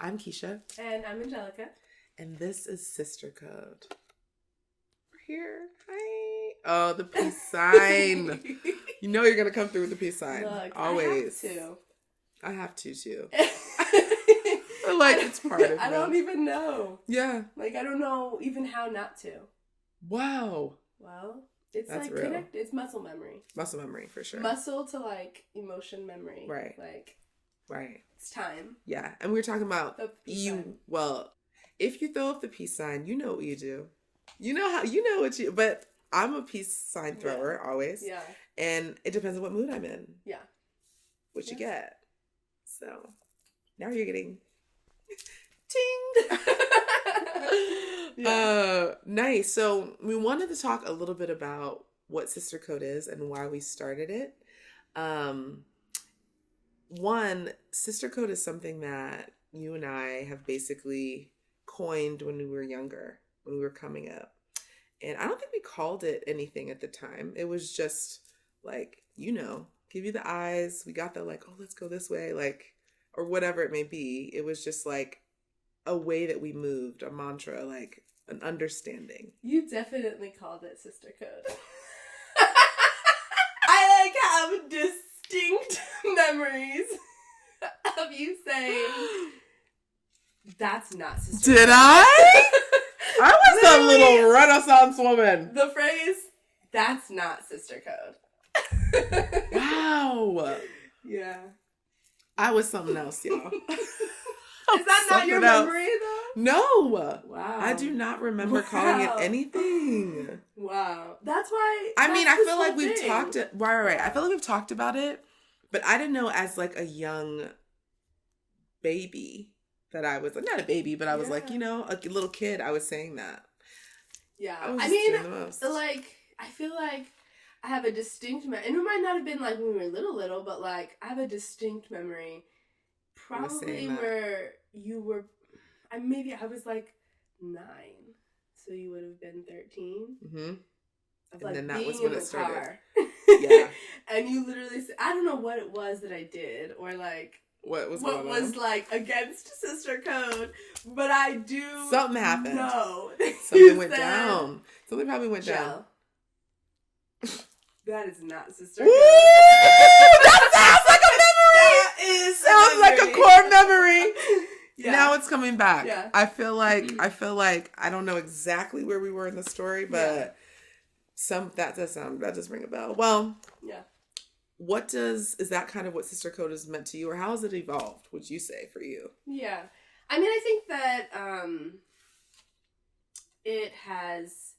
I'm Keisha. And I'm Angelica. And this is Sister Code. We're here. Hi. Oh, the peace sign. You know you're going to come through with the peace sign. Look, always. I have to too. It's part of me. I don't even know. Yeah. I don't know even how not to. Wow. Well, it's That's real. connected. It's muscle memory. Muscle memory, for sure. Muscle to emotion memory. Right. Right. It's time. Yeah. And we were talking about the peace sign. Well, if you throw up the peace sign, you know what you do. But I'm a peace sign thrower always. Yeah. And it depends on what mood I'm in. Yeah. What you get. So now you're getting ting. Nice. So we wanted to talk a little bit about what Sister Code is and why we started it. One, Sister Code is something that you and I have basically coined when we were younger, when we were coming up. And I don't think we called it anything at the time. It was just give you the eyes. We got the oh, let's go this way, or whatever it may be. It was just a way that we moved, a mantra, an understanding. You definitely called it Sister Code. I have distinct memories of you saying, that's not Sister Code. Did I? I was a little Renaissance woman. The phrase, that's not Sister Code. Wow. Yeah. I was something else, y'all. Is that not your memory, though? No. Wow. I do not remember calling it anything. Wow. That's why. I feel like we've talked it. Right. I feel like we've talked about it, but I didn't know as a young baby that I was not a baby, but I was a little kid. I was saying that. Yeah. I doing the most. I feel like I have a distinct memory, and it might not have been when we were little, but I have a distinct memory. Probably where you were, I was 9, so you would have been 13. Mm-hmm. And then that was when it started. Yeah. And you literally said, I don't know what it was that I did, or what was against Sister Code, but I do. Something happened. No, something went down. Something probably went down. That is not Sister Code. That sounds like a memory. Sounds like a core memory. Yeah. Now it's coming back. Yeah. I feel like I don't know exactly where we were in the story, but that does ring a bell. Well, yeah. Is that kind of what Sister Code has meant to you, or how has it evolved, would you say, for you? Yeah. I think that it has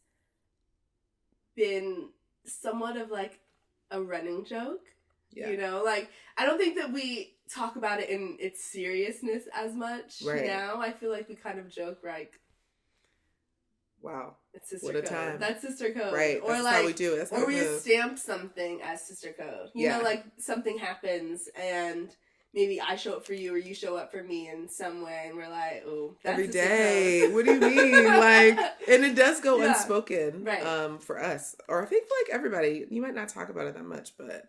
been somewhat of a running joke. Yeah. I don't think that we talk about it in its seriousness as much now. I feel like we kind of joke, wow, it's Sister Code. Time. That's Sister Code. Right. Or that's how we do it. That's how we stamp something as Sister Code. You know, something happens and maybe I show up for you or you show up for me in some way, and we're oh, that's every Sister day. Code. What do you mean? And it does go unspoken, right. For us, or I think for everybody. You might not talk about it that much, but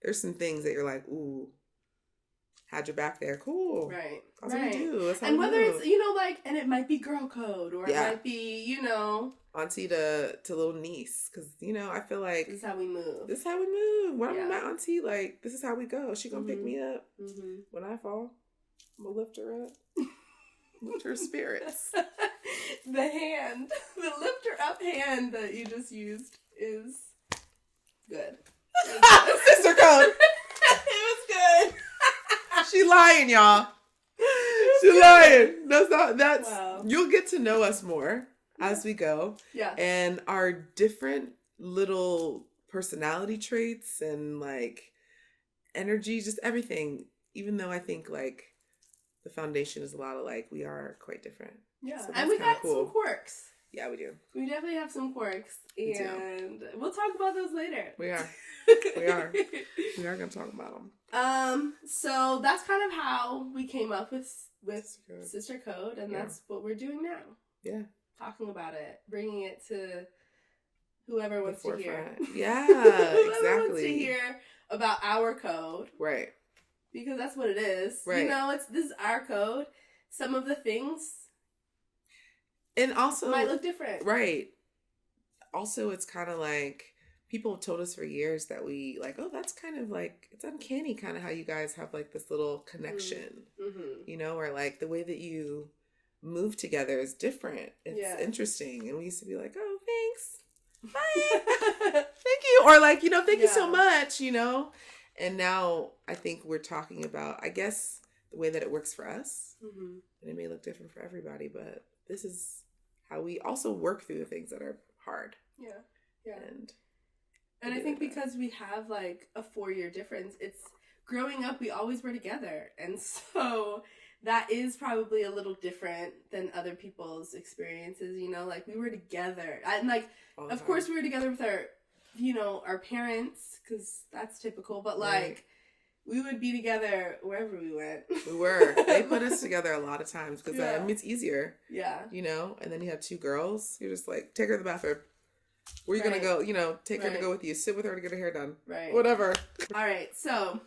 there's some things that you're ooh, had your back there, cool, right? That's what we do. That's how and we whether move. It's and it might be girl code, or it might be auntie to little niece, because I feel like this is how we move. When I'm with my auntie, this is how we go. She gonna pick me up when I fall. I'm gonna lift her up, lift her spirits. The lift her up hand that you just used is good. Sister Code. It was good. She lying, y'all. She lying. That's wow. You'll get to know us more as we go. Yeah. And our different little personality traits and energy, just everything. Even though I think the foundation is a lot of we are quite different. Yeah. So and we got some quirks. Yeah, we do. We definitely have some quirks. And we'll talk about those later. We are. We are going to talk about them. So that's kind of how we came up with Sister Code, and that's what we're doing now. Yeah. Talking about it, bringing it to whoever wants to hear. Yeah, whoever exactly. wants to hear about our code. Right. Because that's what it is. Right. This is our code. some of the things and also might look different. Right. Also, it's kind of like people have told us for years that we like, oh, that's kind of like, it's uncanny kind of how you guys have like this little connection, you know, or like the way that you move together is different. It's interesting. And we used to be like, oh, thanks. Bye. Thank you. Or like, you know, thank you so much, you know. And now I think we're talking about, I guess, the way that it works for us. And it may look different for everybody, but this is how we also work through the things that are hard. Yeah. And I think because we have like a 4-year difference, it's growing up, we always were together. And so that is probably a little different than other people's experiences, you know, like we were together. And like, of course we were together with our, you know, our parents, because that's typical, but like we would be together wherever we went. We were. They put us together a lot of times because I mean, it's easier. You know, and then you have 2 girls. You're just like, take her to the bathroom. Where you going to go? You know, take her to go with you. Sit with her to get her hair done. Whatever. All right. So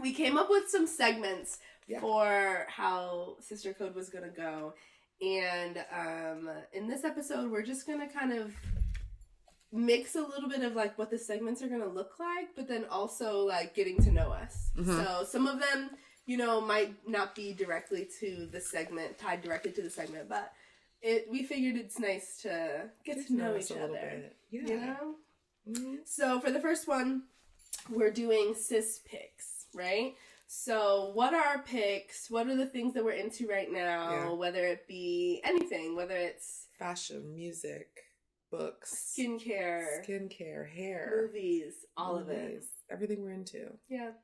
we came up with some segments for how Sister Code was going to go. And in this episode, we're just going to kind of mix a little bit of like what the segments are going to look like, but then also like getting to know us. So some of them, you know, might not be directly to the segment, tied directly to the segment, but we figured it's nice to get to know each other. You know? So for the first one, we're doing sis picks, right? So what are our picks? What are the things that we're into right now? Whether it be anything, whether it's fashion, music, books, skincare, hair, movies, all of it. Everything we're into.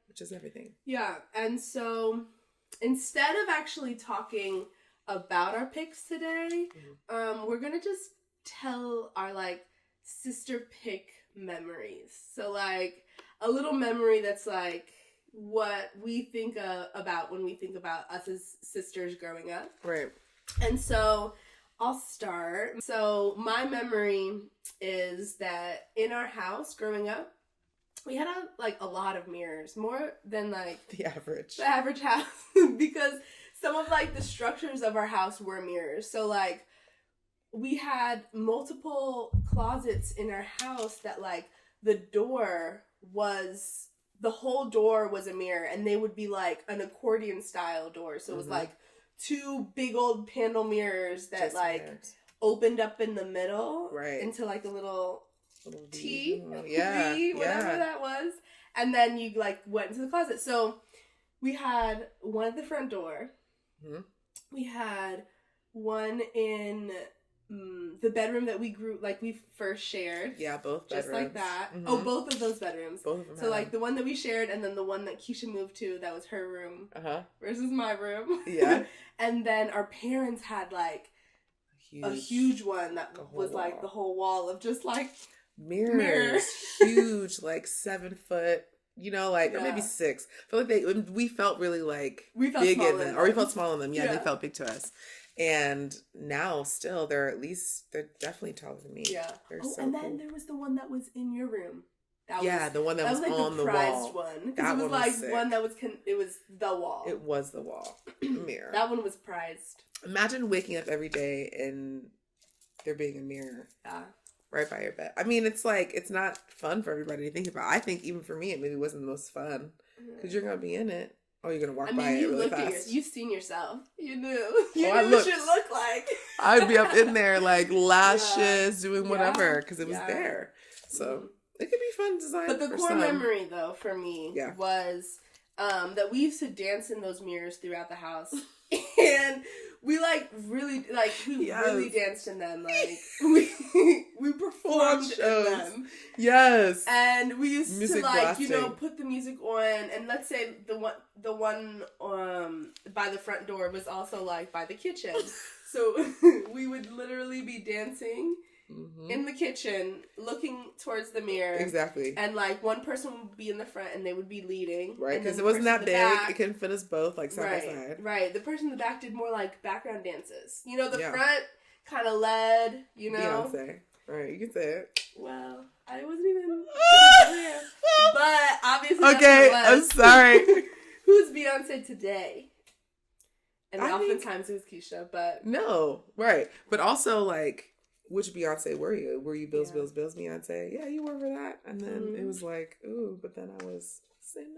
Which is everything. And so instead of actually talking about our picks today, we're gonna just tell our like sister pick memories. So like a little memory that's like what we think about when we think about us as sisters growing up. And so I'll start. So my memory is that in our house growing up, we had a lot of mirrors, more than like the average house, because some of like the structures of our house were mirrors. So like we had multiple closets in our house that like the whole door was a mirror, and they would be like an accordion style door. So it was like 2 big old panel mirrors that just like mirrors. Opened up in the middle into like a little T, whatever that was. And then you like went into the closet. So we had one at the front door. We had one in the bedroom that we first shared. Both bedrooms. Just like that. Oh, both of those bedrooms. Both of them. So like the one that we shared, and then the one that Keisha moved to, that was her room. Versus my room. And then our parents had like a huge one that was like the whole wall of just like mirrors. Huge, like 7 foot. You know, like, or maybe 6. I feel like we felt really like big in them. Or we felt small in them. They felt big to us. And now still, they're definitely taller than me. They're so and then cool. There was the one that was in your room. The one that was like on the wall. One. That it was like sick. One that was, it was the wall. It was the wall. Mirror. That one was prized. Imagine waking up every day and there being a mirror. Right by your bed. I mean, it's like, it's not fun for everybody to think about. I think even for me, it maybe wasn't the most fun. Because you're going to be in it. Oh, you're going to walk by it really fast. You've seen yourself. You knew. You knew what you look like. I'd be up in there like lashes, doing whatever. Because it was there. So it could be fun design. But the core memory, though, for me was that we used to dance in those mirrors throughout the house. And we really danced in them. Like we performed in them. Yes. And we used music to like blasting. Put the music on, and let's say the one by the front door was also like by the kitchen. So we would literally be dancing in the kitchen, looking towards the mirror. Exactly. And like one person would be in the front and they would be leading. Right, because it wasn't that big. It couldn't fit us both like side by side. Right. The person in the back did more like background dances. The front kind of led, Beyonce. Right, you can say it. Well, I wasn't even there. But obviously okay, I'm sorry. Who's Beyonce today? And oftentimes it was Keisha, but... No, right. But also, like, which Beyonce were you? Were you Bills, Beyonce? Yeah, you were for that. And then it was like, ooh, but then I was singing,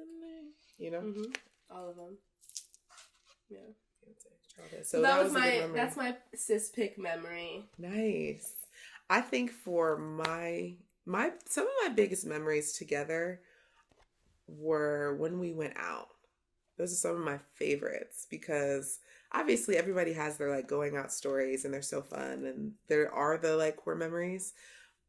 you know? Mm-hmm. All of them. Yeah. So that was that's my sis pick memory. Nice. I think for my some of my biggest memories together were when we went out. Those are some of my favorites because obviously everybody has their like going out stories and they're so fun and there are the like core memories.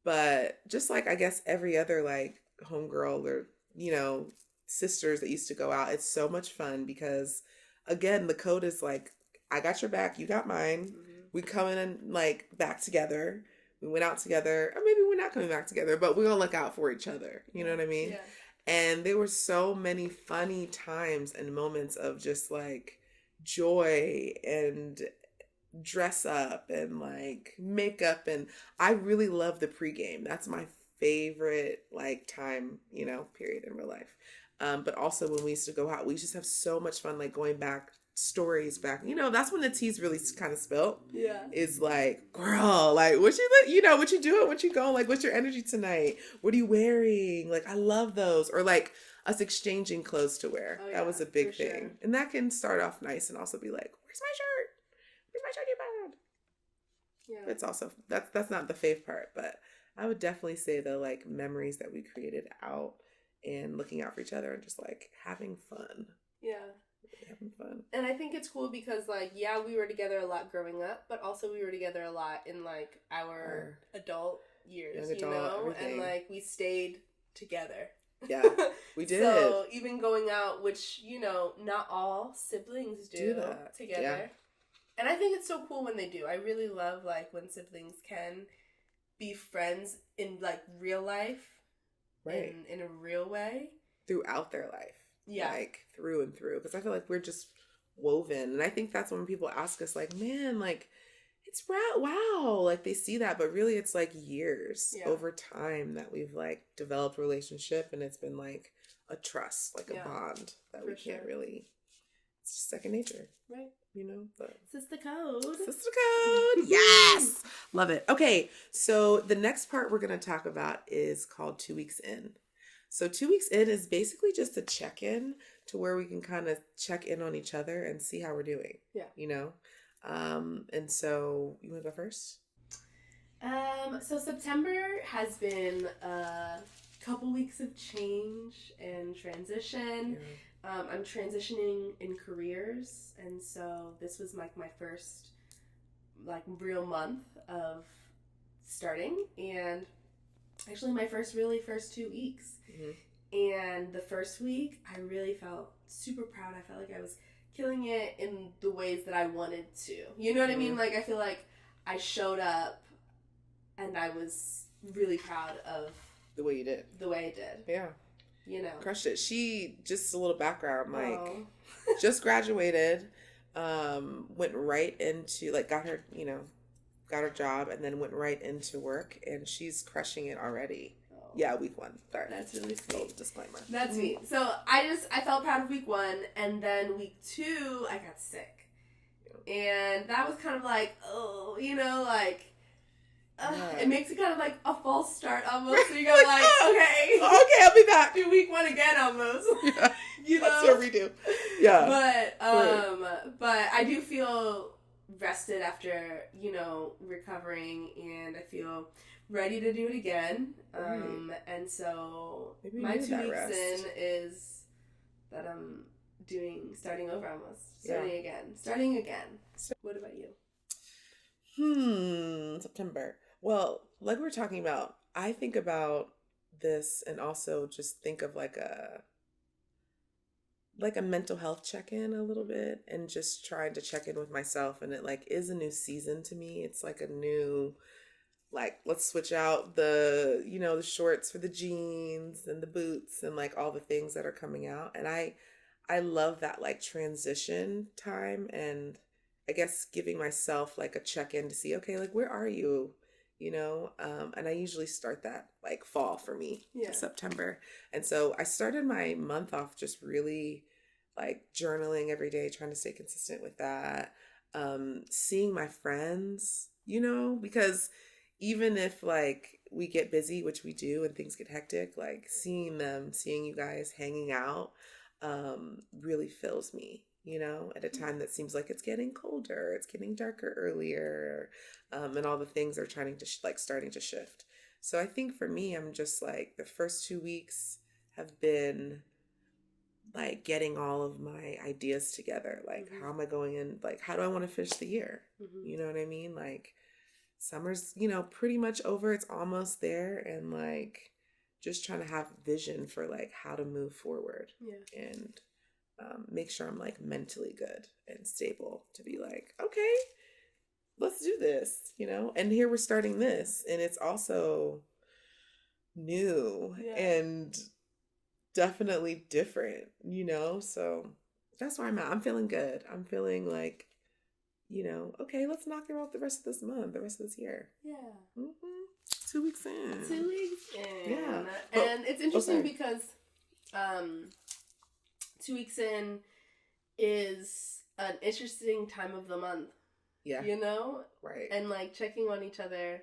But just like I guess every other like homegirl or, you know, sisters that used to go out, it's so much fun because again, the code is like, I got your back, you got mine. Mm-hmm. We coming in like back together. We went out together, or maybe we're not coming back together, but we're gonna look out for each other. You know what I mean? Yeah. And there were so many funny times and moments of just like joy and dress up and like makeup. And I really love the pregame. That's my favorite like time, you know, period in real life. But also when we used to go out, we just have so much fun, like going back stories back. You know, that's when the tea's really kind of spilled. Yeah. Is like, girl, like what you know, what you doing, what you going, like what's your energy tonight? What are you wearing? Like I love those. Or like us exchanging clothes to wear. Oh, yeah, that was a big thing. Sure. And that can start off nice and also be like, where's my shirt? Where's my shirt you found? Yeah. It's also that's not the fave part, but I would definitely say the like memories that we created out and looking out for each other and just like having fun. Yeah. Having fun. And I think it's cool because like, yeah, we were together a lot growing up, but also we were together a lot in like our adult years, you know? Everything. And like we stayed together. Yeah, we did. So even going out, which, you know, not all siblings do that together. Yeah. And I think it's so cool when they do. I really love like when siblings can be friends in like real life. Right. In a real way. Throughout their life. Yeah. Like through and through. Because I feel like we're just woven. And I think that's when people ask us like, man, like it's wow. Like they see that, but really it's like years over time that we've like developed a relationship and it's been like a trust, like a bond that we can't really, it's just second nature. Right. You know, but Sister Code. Sister Code. Yes. Love it. Okay. So the next part we're going to talk about is called 2 weeks in. So 2 weeks in is basically just a check-in to where we can kind of check in on each other and see how we're doing. Yeah. You know? And so you want to go first? So September has been a couple weeks of change and transition. Yeah. I'm transitioning in careers, and so this was like my first like real month of starting, and actually my first 2 weeks. Mm-hmm. And the first week I really felt super proud. I felt like I was killing it in the ways that I wanted to. You know what I mean? Like I feel like I showed up and I was really proud of the way you did. The way I did. Yeah. You know, crushed it. She, just a little background, like just graduated, went right into like got her job and then went right into work and she's crushing it already. Oh. Yeah, week 1. Sorry. That's really sweet. Little disclaimer. That's sweet. So I felt proud of week 1 and then week 2 I got sick. And that was kind of like, oh, you know, like it makes it kind of like a false start almost. So you go like, okay, I'll be back. Do week 1 again almost. Yeah, you know, that's what we do. Yeah, but I do feel rested after, you know, recovering, and I feel ready to do it again. And so maybe my 2 weeks in is that I'm starting over almost, starting again. What about you? September. Well, like we were talking about, I think about this and also just think of like a mental health check-in a little bit and just trying to check in with myself. And it like is a new season to me. It's like a new, like, let's switch out the, you know, the shorts for the jeans and the boots and like all the things that are coming out. And I love that like transition time and I guess giving myself like a check-in to see, okay, like where are you? You know, and I usually start that like fall for me, September. And so I started my month off just really like journaling every day, trying to stay consistent with that. Seeing my friends, because even if like we get busy, which we do, and things get hectic, like seeing you guys hanging out, really fills me, at a time that seems like it's getting colder, it's getting darker earlier, and all the things are trying to starting to shift. So I think for me, I'm just like the first 2 weeks have been like getting all of my ideas together. Like, how am I going in? Like, how do I want to finish the year? You know what I mean? Like, summer's, pretty much over. It's almost there. And like, just trying to have vision for like how to move forward. Yeah. And make sure I'm like mentally good and stable to be like, okay, let's do this, And here we're starting this. And it's also new and definitely different, so that's where I'm at. I'm feeling good. I'm feeling like, okay, let's knock it out the rest of this month, the rest of this year. Yeah. 2 weeks in. 2 weeks in. Yeah. And it's interesting because 2 weeks in is an interesting time of the month. Yeah. Right. And like checking on each other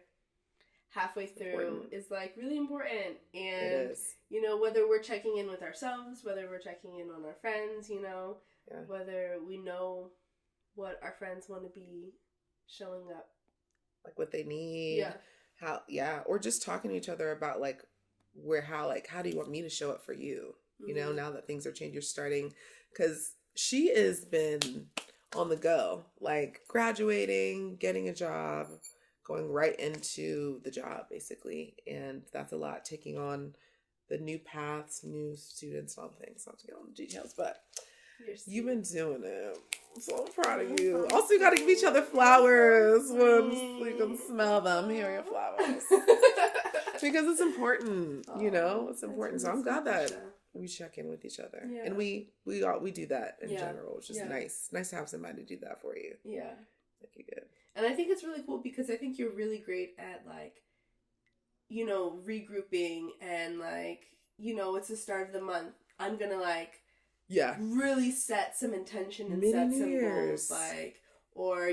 halfway through is like really important. And it is. Whether we're checking in with ourselves, whether we're checking in on our friends, whether we know what our friends want to be showing up, like what they need, or just talking to each other about like how do you want me to show up for you, now that things are changed. You're starting, because she has been on the go, like graduating, getting a job, going right into the job, basically. And that's a lot, taking on the new paths, new students, all the things. Not to get on the details, but you've been doing it. I'm so proud of you. Also, you got to give each other flowers once so you can smell them, hear your flowers. Because it's important, it's important. So I'm glad that we check in with each other. Yeah. And we do that in general, which is nice. Nice to have somebody do that for you. Yeah. Like you good. And I think it's really cool because I think you're really great at like, regrouping and like, it's the start of the month. I'm going to like, really set some intention and set some goals, like, or,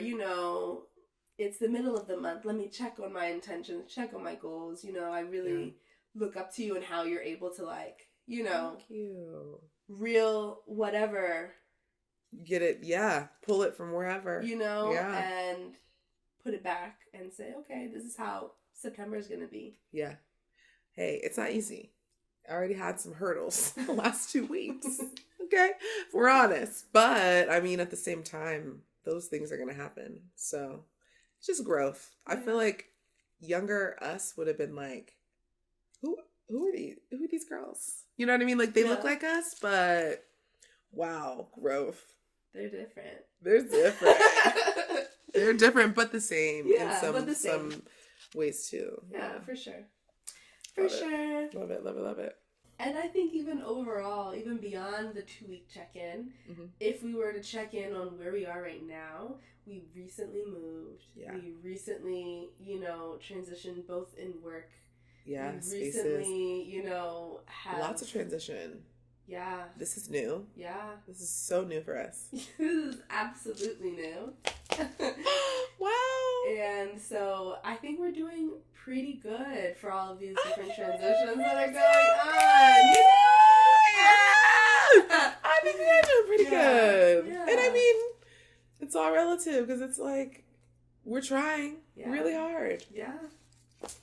it's the middle of the month. Let me check on my intentions, check on my goals. I really look up to you and how you're able to like, Thank you. Real whatever. Get it. Yeah. Pull it from wherever. And put it back and say, okay, this is how September is going to be. Yeah. Hey, it's not easy. I already had some hurdles the last 2 weeks. Okay. If we're honest. But I mean, at the same time, those things are going to happen. So it's just growth. Yeah. I feel like younger us would have been like, who are these girls? You know what I mean? Like they look like us, but wow, growth. They're different. They're different, but the same in some ways too. Yeah, for sure. For sure. Love it, love it, love it. And I think even overall, even beyond the 2-week check-in, if we were to check in on where we are right now, we recently moved. Yeah. We recently, transitioned both in work. Yeah, we recently, have lots of transition. Yeah. This is new. Yeah. This is so new for us. This is absolutely new. Wow. And so I think we're doing pretty good for all of these different transitions that are going on. Yeah. I think we're doing pretty good. Yeah. And I mean, it's all relative because it's like we're trying really hard. Yeah.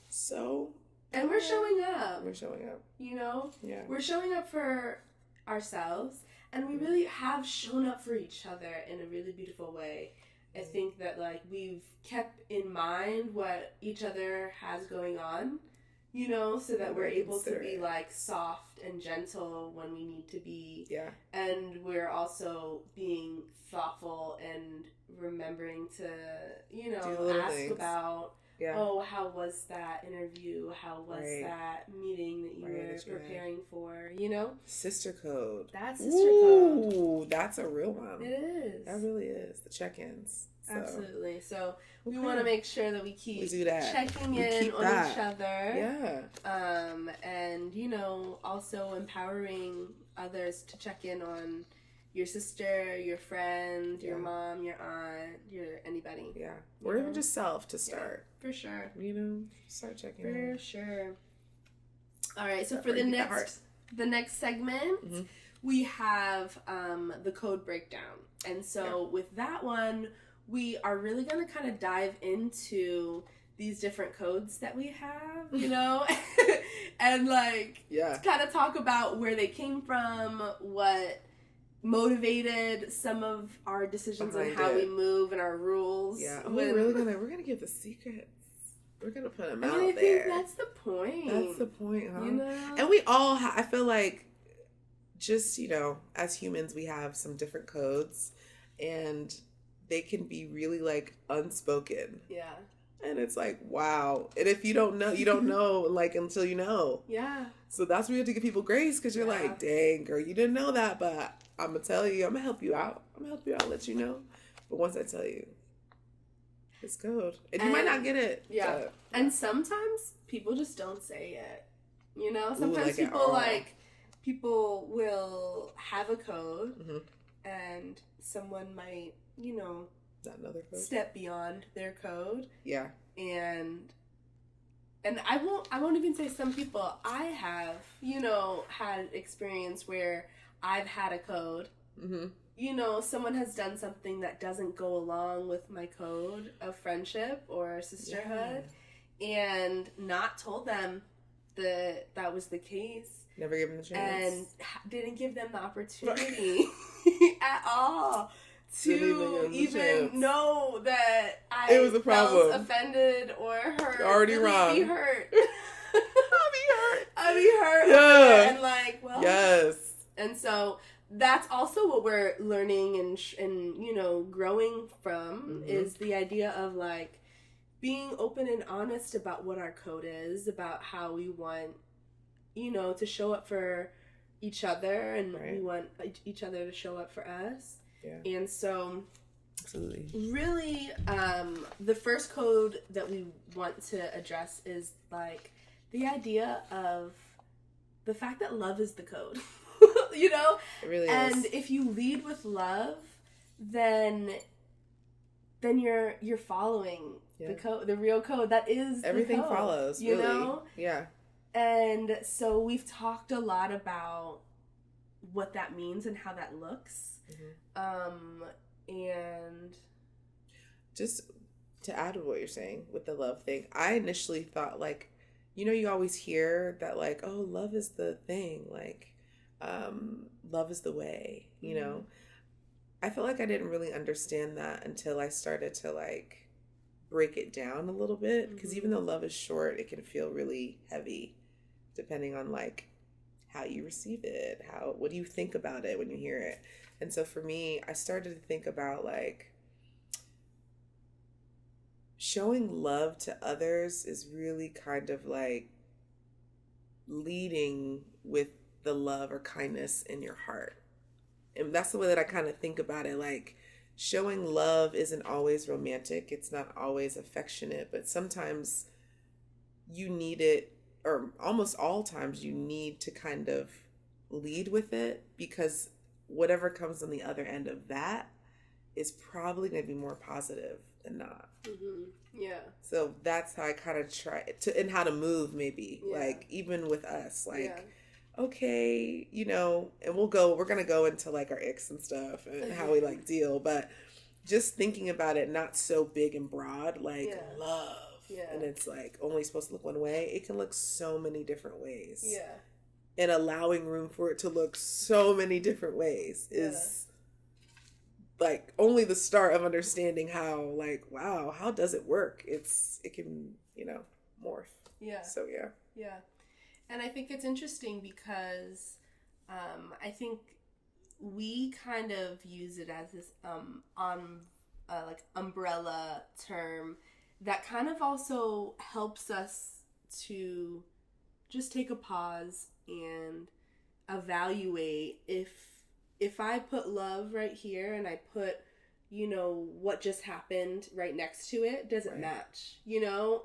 So. And we're showing up. We're showing up. Yeah. We're showing up for ourselves, and we really have shown up for each other in a really beautiful way. I think that like we've kept in mind what each other has going on, so that we're able to be like soft and gentle when we need to be. Yeah. And we're also being thoughtful and remembering to, ask things. About how was that interview? How was that meeting that you were preparing for? Sister code. That's sister code. Ooh, that's a real one. It is. That really is. The check-ins. So. Absolutely. So we want to make sure that we keep checking in on each other. Yeah. And also empowering others to check in on your sister, your friend, your mom, your aunt, your anybody. Yeah. Or even just self to start. Yeah, for sure. Start checking in. For sure. All right, so for the next segment, we have the code breakdown. And so with that one, we are really going to kind of dive into these different codes that we have, and kind of talk about where they came from, what motivated some of our decisions and how we move and our rules. Yeah, we're gonna give the secrets. We're gonna put them out there. I think that's the point. That's the point, huh? And we all, I feel like, just as humans, we have some different codes, and they can be really unspoken. Yeah. And it's wow. And if you don't know, you don't know until you know. Yeah. So that's where you have to give people grace, because you're dang, girl, you didn't know that, but I'm going to tell you, I'm going to help you out. Let you know. But once I tell you, it's code. And you might not get it. Yeah. But, and sometimes people just don't say it. Sometimes people will have a code, and someone might, not another code. Step beyond their code. Yeah. And I won't even say some people. I have, had experience where I've had a code. Someone has done something that doesn't go along with my code of friendship or sisterhood, and not told them that was the case. Never gave them the chance. And didn't give them the opportunity at all to even know that I was a problem. Felt offended or hurt. Already really wrong. Be hurt. I'll be hurt. Yeah. And yes. And so that's also what we're learning and growing from is the idea of being open and honest about what our code is, about how we want, to show up for each other, and we want each other to show up for us. Yeah. And so, absolutely, really, the first code that we want to address is the idea of the fact that love is the code. It really is. And if you lead with love, then you're following the code, the real code. That is everything the code, follows. You really. know? Yeah. And so we've talked a lot about what that means and how that looks. And just to add to what you're saying with the love thing, I initially thought you always hear that oh, love is the thing, love is the way, I felt like I didn't really understand that until I started to break it down a little bit, because even though love is short, it can feel really heavy depending on how you receive it, what do you think about it when you hear it. And so for me, I started to think about showing love to others is really kind of leading with the love or kindness in your heart. And that's the way that I kind of think about it. Showing love isn't always romantic. It's not always affectionate, but sometimes you need it, or almost all times you need to kind of lead with it, because whatever comes on the other end of that is probably going to be more positive than not. Yeah. So that's how I kind of try to, and how to move maybe, even with us, okay, and we're going to go into our icks and stuff and how we deal, but just thinking about it, not so big and broad, love. Yeah. And it's only supposed to look one way. It can look so many different ways. Yeah. And allowing room for it to look so many different ways is only the start of understanding how wow, how does it work? It can, morph. Yeah. So yeah. Yeah. And I think it's interesting because I think we kind of use it as this umbrella term that kind of also helps us to just take a pause and evaluate if I put love right here and I put, what just happened right next to it doesn't Right. match,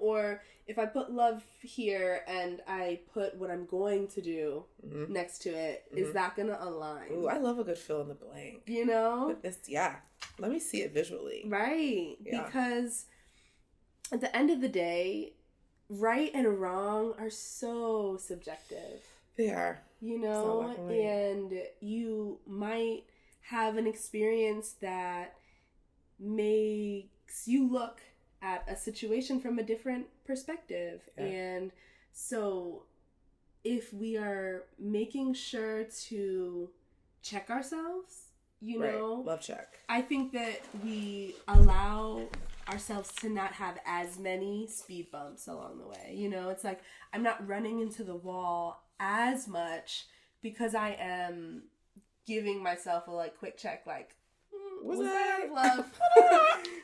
or if I put love here and I put what I'm going to do next to it, is that going to align? Ooh, I love a good fill in the blank. But let me see it visually. Right. Yeah. Because at the end of the day, right and wrong are so subjective. They are. And you might have an experience that makes you look at a situation from a different perspective. Yeah. And so if we are making sure to check ourselves, Right. Love check. I think that we allow ourselves to not have as many speed bumps along the way. It's like I'm not running into the wall as much because I am giving myself a quick check, was that love?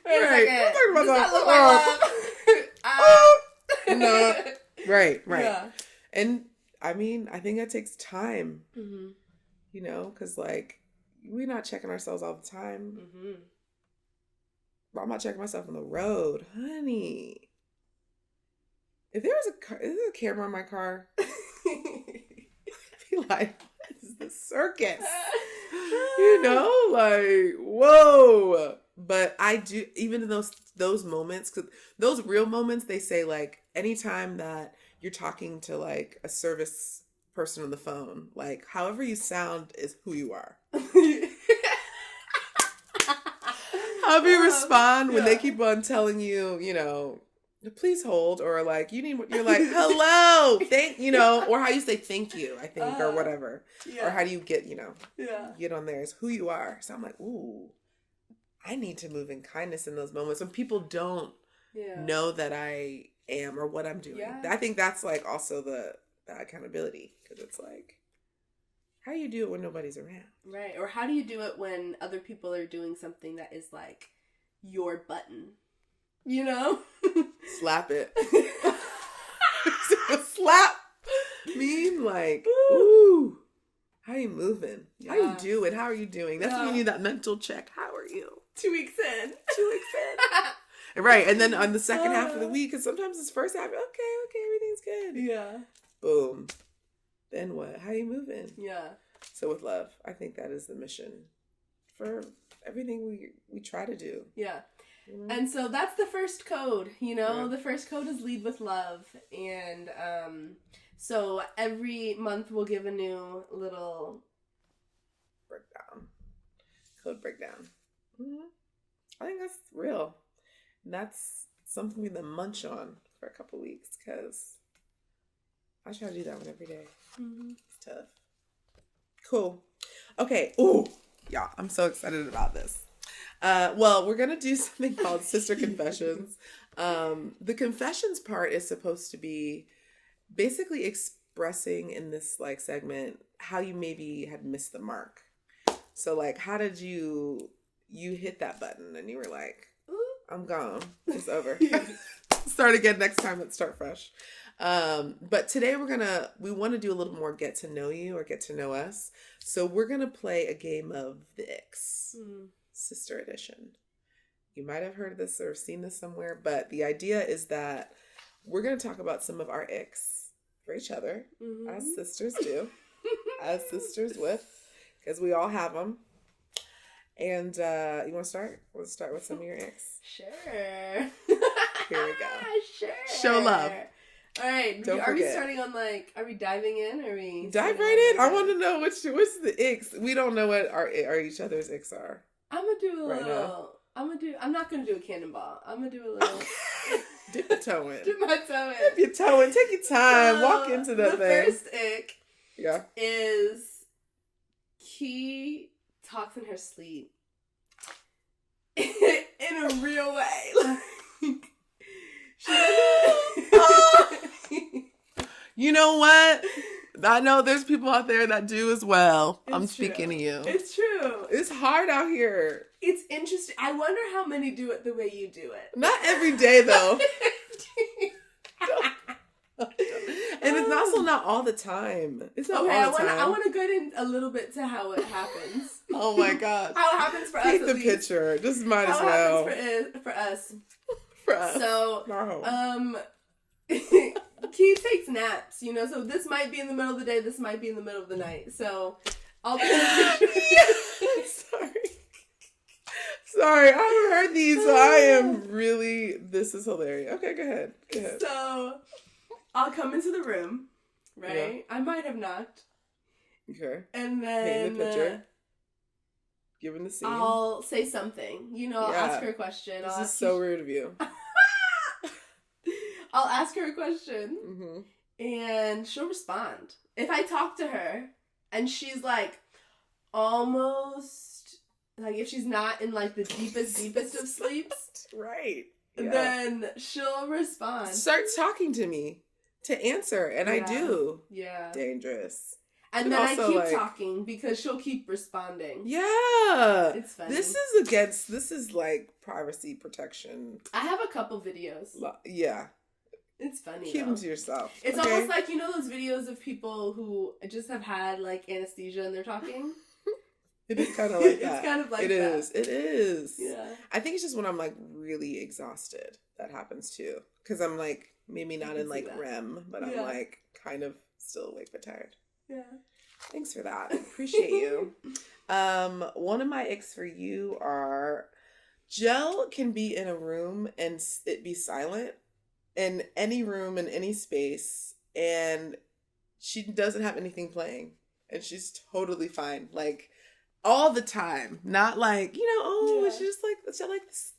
Wait a second. Does that look like love? No. Right. Yeah. And I mean, I think that takes time. Mm-hmm. Because we're not checking ourselves all the time. Mm-hmm. I'm not checking myself on the road, honey. If there was a camera in my car, I'd be like, "This is the circus." Whoa. But I do, even in those moments, because those real moments, they say anytime that you're talking to a service person on the phone, however you sound is who you are. However you respond when they keep on telling you, please hold, or you need, you're like, hello, or how you say thank you, I think, or whatever. Yeah. Or how do you get, Yeah. get on there is who you are. So I'm like, ooh, I need to move in kindness in those moments when people don't know that I am or what I'm doing. Yeah. I think that's also the accountability, because it's how do you do it when nobody's around? Right. Or how do you do it when other people are doing something that is your button? Slap it. Slap mean ooh, how you moving? Yeah. How you doing? How are you doing? That's when you need that mental check. How are you? 2 weeks in. Right. And then on the second half of the week, because sometimes it's first half, okay, everything's good. Yeah. Boom. Then what? How you moving? Yeah. So with love, I think that is the mission for everything we try to do. Yeah. And so that's the first code, Yeah. The first code is lead with love. And so every month we'll give a new little code breakdown. Mm-hmm. I think that's real. And that's something we then munch on for a couple weeks, because I try to do that one every day. Mm-hmm. It's tough. Cool. Okay. Ooh. Yeah, I'm so excited about this. Well, we're going to do something called Sister Confessions. The confessions part is supposed to be basically expressing in this segment how you maybe had missed the mark. So how did you hit that button and you were like, I'm gone. It's over. Start again next time. Let's start fresh. But today we want to do a little more get to know you or get to know us. So we're going to play a game of the Icks, Sister Edition. You might have heard this or seen this somewhere, but the idea is that we're going to talk about some of our Icks for each other, as sisters do, as sisters with, because we all have them. And you want to start? We'll start with some of your Icks. Sure. Here we go. Sure. Show love. All right. Don't are we forget. starting on are we diving in? Or are we dive right in? I want to know what's the Icks. We don't know what our each other's Icks are. I'm gonna do a right little. now. I'm not gonna do a cannonball. I'm gonna do a little. Dip your toe in. Dip my toe in. Dip your toe in. Take your time. Walk into that the thing. The first ick. Yeah. Is Key talks in her sleep. In a real way. You know what? I know there's people out there that do as well. It's I'm true. speaking to you. It's true. It's hard out here. It's interesting. I wonder how many do it the way you do it. Not every day, though. And it's also not all the time. It's not all the time. I want to go in a little bit to how it happens. Oh my gosh. How it happens for us. Take the picture. Just might as well. How it happens for us. For us. So, Keith takes naps, you know, so this might be in the middle of the day, this might be in the middle of the night. So, I'll take a picture. Sorry, I haven't heard these, so I am really, this is hilarious. Okay, go ahead. So, I'll come into the room, right? Yeah. I might have knocked. Okay. And then... Paint the picture. Given the scene. I'll say something. You know, I'll ask her a question. This is so rude of you. I'll ask her a question, and she'll respond. If I talk to her, and she's, like, almost, like, if she's not in, like, the deepest of sleeps, right, then she'll respond. Start talking to me to answer, and I do. Yeah. Dangerous. And then I keep talking because she'll keep responding. Yeah. It's funny. This is like privacy protection. I have a couple videos. Yeah. It's funny. Keep them to yourself. It's almost like, you know those videos of people who just have had like anesthesia and they're talking? It is kind of like that. It's kind of like that. It is. Yeah. I think it's just when I'm like really exhausted that happens too. Because I'm like, maybe not in like REM, but I'm like kind of still awake but tired. Yeah. Thanks for that. I appreciate you. One of my icks for you are Jill can be in a room and it be silent in any room in any space and she doesn't have anything playing and she's totally fine. Like all the time. Not like, you know, she like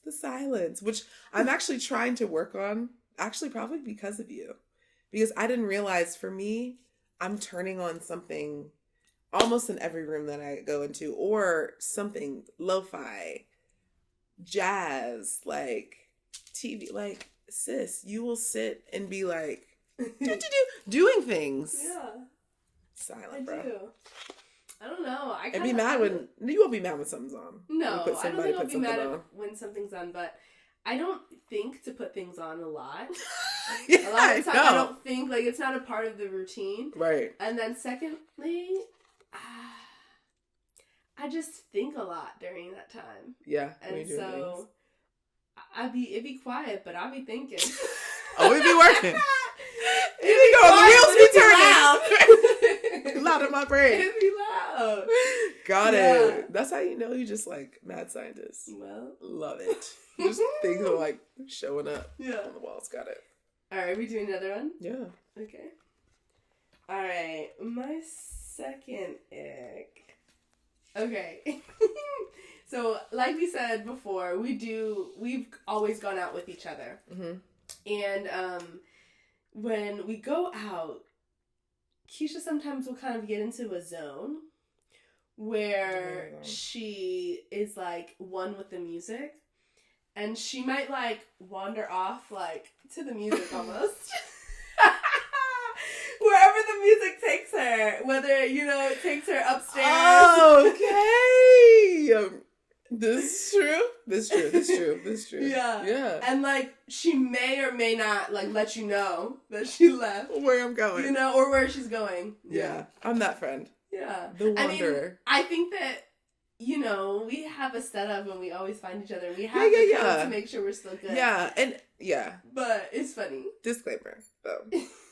the silence, which I'm actually trying to work on. Actually, probably because of you. Because I didn't realize for me, I'm turning on something almost in every room that I go into, or something lo-fi, jazz, like TV. Like, sis, you will sit and be like, doing things. Yeah. Silent, bro. I do. I don't know. And be mad when you won't be mad when something's on. No, I don't think I'll be mad when something's on, but I don't think to put things on a lot. Yeah, a lot of times I don't think, like, it's not a part of the routine. Right. And then secondly, I just think a lot during that time. Yeah. And so it'd be quiet, but I'll be thinking. Oh, it'd be working. It'd be going, the wheels be turning. Loud in my brain. It'd be loud. Got it. That's how you know you just like mad scientist. Well. Love it. Just things are like showing up on the walls. Got it. Alright, are we doing another one? Yeah. Okay. Alright, my second ick. Okay. So, like we said before, we've always gone out with each other. Mm-hmm. And when we go out, Keisha sometimes will kind of get into a zone where she is like one with the music. And she might, like, wander off, like, to the music almost. Wherever the music takes her. Whether, you know, it takes her upstairs. Okay. This is true. Yeah. And, like, she may or may not, like, let you know that she left. Where I'm going. You know, or where she's going. Yeah. I'm that friend. Yeah. The wanderer. I think that, you know, we have a setup and we always find each other. We have to come to make sure we're still good. Yeah, and But it's funny. Disclaimer, though.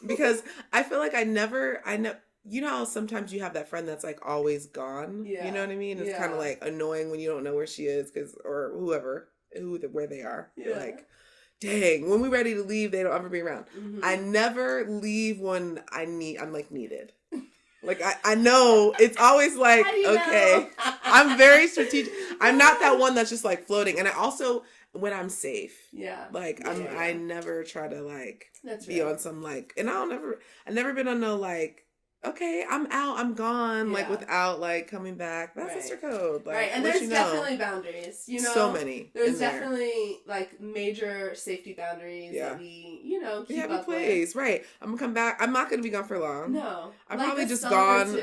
Because I feel like I know, you know how sometimes you have that friend that's like always gone? Yeah. You know what I mean? It's kind of like annoying when you don't know where she is or where they are. Yeah. You're like, dang, when we're ready to leave, they don't ever be around. Mm-hmm. I never leave when I'm like needed. Like, I know, it's always like, okay, I'm very strategic. I'm not that one that's just like floating. And I also, when I'm safe, like, I never try to like be on some like, and I never been on no like, okay, I'm out, I'm gone, like without like coming back. That's sister code. Like, and there's definitely boundaries, you know. So many. There's definitely like major safety boundaries that we, you know, keep have up a place, with. Right. I'm gonna come back. I'm not gonna be gone for long. No. I'm like probably just gone.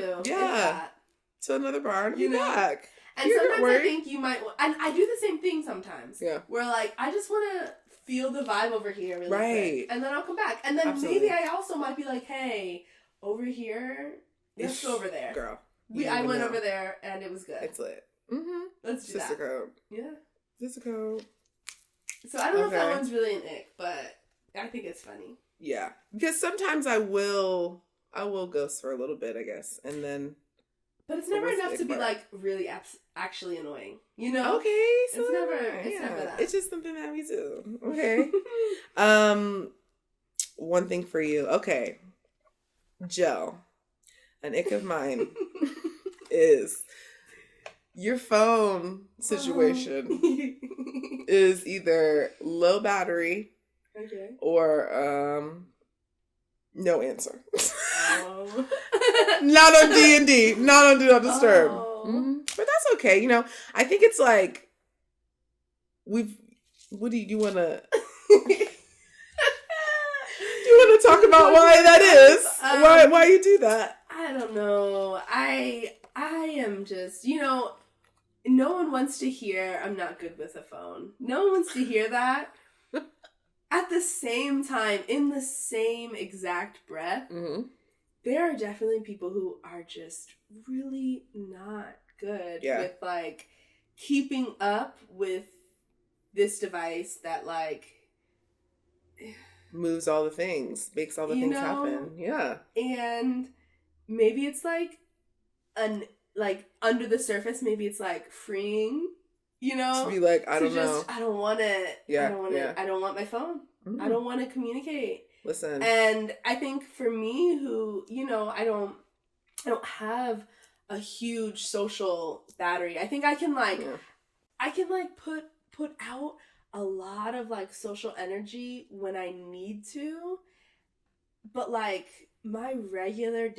To another bar and be back. And sometimes I think you might, and I do the same thing sometimes. Yeah. Where like, I just want to feel the vibe over here really quick. And then I'll come back. And then maybe I also might be like, hey, over here, let's go over there. Girl. I went over there and it was good. It's lit. Mm-hmm. Let's do Sister that. code. Yeah. Sister code. So I don't know if that one's really an ick, but I think it's funny. Yeah. Because sometimes I will ghost for a little bit, I guess. And then... But it's never enough to be, like, really actually annoying. You know? Okay. So it's never that. It's just something that we do. Okay. One thing for you. Okay. Joe. An ick of mine is your phone situation is either low battery or no answer. Not on D&D. Not on Do Not Disturb. But that's okay. You know, I think it's like what do you want to... You want to talk about why that is? Why you do that? I don't know. I am just, you know, no one wants to hear I'm not good with a phone. No one wants to hear that. At the same time, in the same exact breath, there are definitely people who are just really not good with, like, keeping up with this device that, like... moves all the things, makes all the things happen. Yeah. And maybe it's like under the surface, maybe it's like freeing, you know? To be like, I don't know. I don't want it. Yeah. I don't want my phone. I don't want to communicate. Listen. And I think for me, who, you know, I don't have a huge social battery. I think I can put out a lot of, like, social energy when I need to, but, like, my regular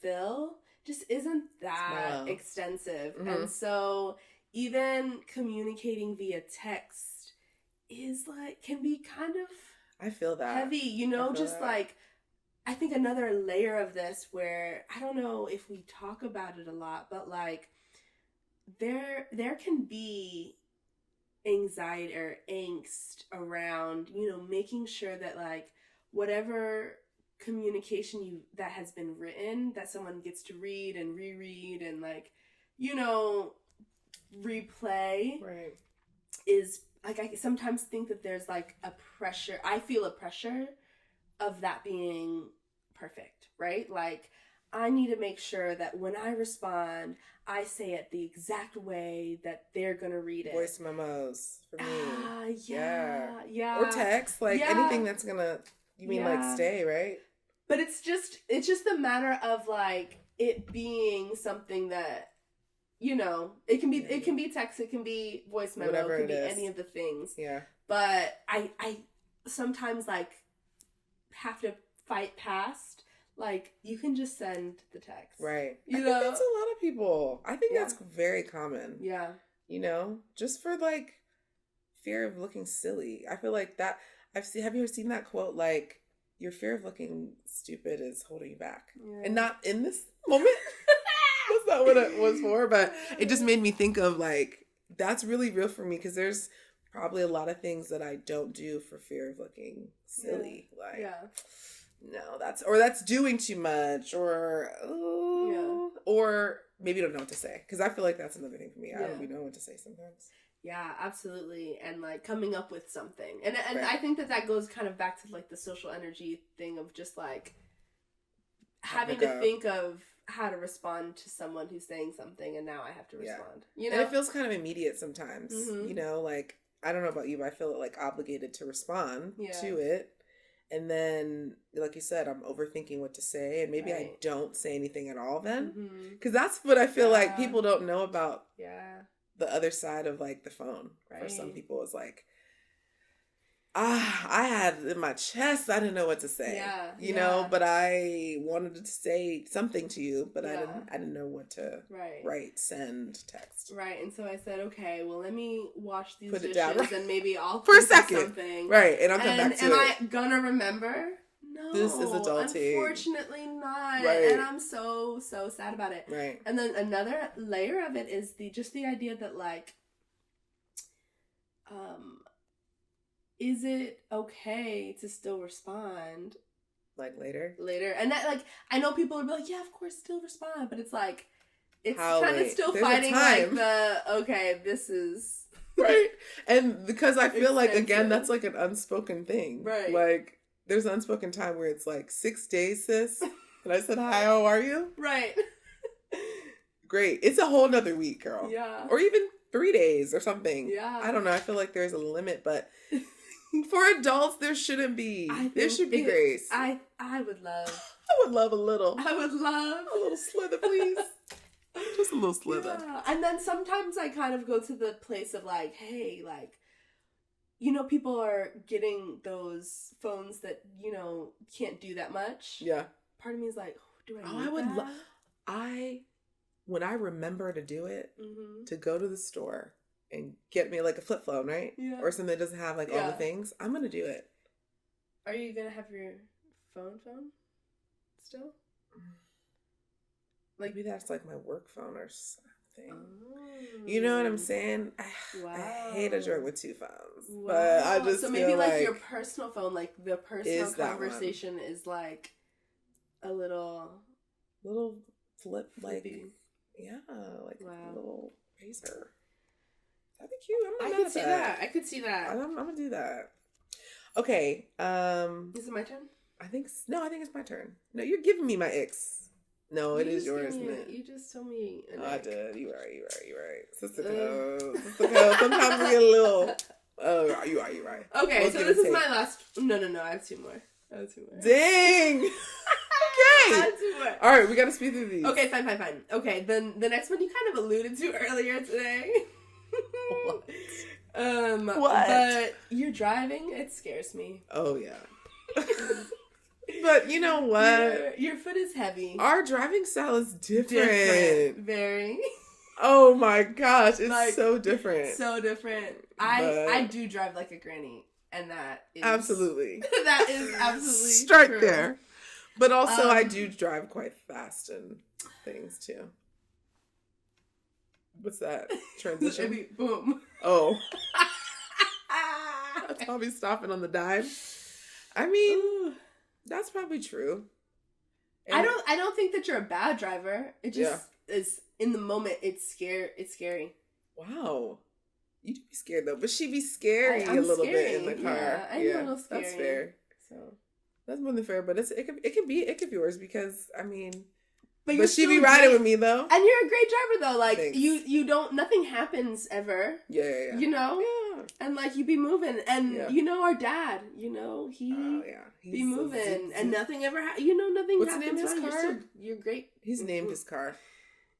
fill just isn't that extensive. And so even communicating via text is, like, can be kind of... I feel that. Heavy, you know, just that. Like, I think another layer of this where, I don't know if we talk about it a lot, but, like, there can be anxiety or angst around, you know, making sure that, like, whatever communication that has been written that someone gets to read and reread and, like, you know, replay is, like, I sometimes think that there's, like, a pressure. I feel a pressure of that being perfect, right? Like, I need to make sure that when I respond, I say it the exact way that they're going to read it. Voice memos for me. Yeah. Or text, like, anything that's going to, you mean, like, stay, right? But it's just the matter of, like, it being something that, you know, it can be text, it can be voice memo, whatever it can be is. any of the things. Yeah. But I sometimes, like, have to fight past, like, you can just send the text. Right. You know? Think that's a lot of people. I think that's very common. Yeah. You know, just for, like, fear of looking silly. I feel like that, have you ever seen that quote, like, your fear of looking stupid is holding you back. Yeah. And not in this moment. That's not what it was for, but it just made me think of, like, that's really real for me, because there's probably a lot of things that I don't do for fear of looking silly. Like, no, that's doing too much, or maybe don't know what to say, because I feel like that's another thing for me. I don't really know what to say sometimes. Yeah, absolutely. And, like, coming up with something. And I think that goes kind of back to, like, the social energy thing of just, like, having to think of how to respond to someone who's saying something, and now I have to respond. You know? And it feels kind of immediate sometimes. You know, like, I don't know about you, but I feel, like, obligated to respond to it. And then, like you said, I'm overthinking what to say, and maybe I don't say anything at all then. Because that's what I feel like people don't know about the other side of, like, the phone. For some people, it's like, I had in my chest, I didn't know what to say. You know, but I wanted to say something to you, but I didn't know what to write, send, text. Right. And so I said, okay, well, let me wash these dishes and maybe I'll for a second. Something. Right. And I'll come back to it. Am I gonna remember? No. This is adulting. Unfortunately not. Right. And I'm so sad about it. Right. And then another layer of it is the idea that, like, is it okay to still respond? Like, later? And that, like, I know people would be like, yeah, of course, still respond. But it's like, it's kind of still fighting like okay, this is right. And because I feel like, again, that's like an unspoken thing. Right. Like, there's an unspoken time where it's like 6 days, sis. And I said, hi, how are you? Right. Great. It's a whole nother week, girl. Yeah. Or even 3 days or something. Yeah. I don't know. I feel like there's a limit, but for adults, there shouldn't be. There should be grace. I would love. I would love a little. I would love. A little slither, please. Just a little slither. Yeah. And then sometimes I kind of go to the place of like, hey, like, you know, people are getting those phones that, you know, can't do that much. Yeah. Part of me is like, do I need I would that? When I remember to do it, Mm-hmm. to go to the store and get me like a flip phone, right? Yeah. Or something that doesn't have like all the things, I'm going to do it. Are you going to have your phone still? Like, maybe that's like my work phone or something. Oh. You know what I'm saying? Wow. I hate a drug with 2 phones. Wow. But I just so feel maybe like your personal phone, like the personal is that conversation is like a little flip, like, flippy. yeah, like Wow. a little razor. That'd be cute. I could see that. I could see that. I'm gonna do that. Okay. Is it my turn? I think it's my turn. No, you're giving me my icks. No, it is yours, isn't it? You just told me. I did. You right. Sister code. Sometimes we get a little. Oh, you right. Okay, so this is my last. No. I have 2 more. Dang. Okay. I have 2 more. All right, we got to speed through these. Okay, fine. Okay, then the next one you kind of alluded to earlier today. What? But you're driving. It scares me. Oh yeah. But you know what? Your foot is heavy. Our driving style is different. Very. Oh my gosh, it's like, so different. So different. I do drive like a granny, and that is absolutely. That is absolutely start true. there. But also, I do drive quite fast and things too. What's that transition? Boom. Oh. I'll be stopping on the dime. I mean, that's probably true. And I don't think that you're a bad driver. It just is in the moment. It's scary. Wow. You do be scared though, but she be scary a little bit in the car. Yeah, I'm a little scary. That's fair. So that's more than fair, but it can be ick of yours because I mean, but she be riding with me though, and you're a great driver though. Like thanks. you don't nothing happens ever. Yeah. You know. Yeah. And like you be moving, and you know our dad. You know he be moving, and nothing ever. Nothing. What's happens. the name of his car? You're great. He's named his car.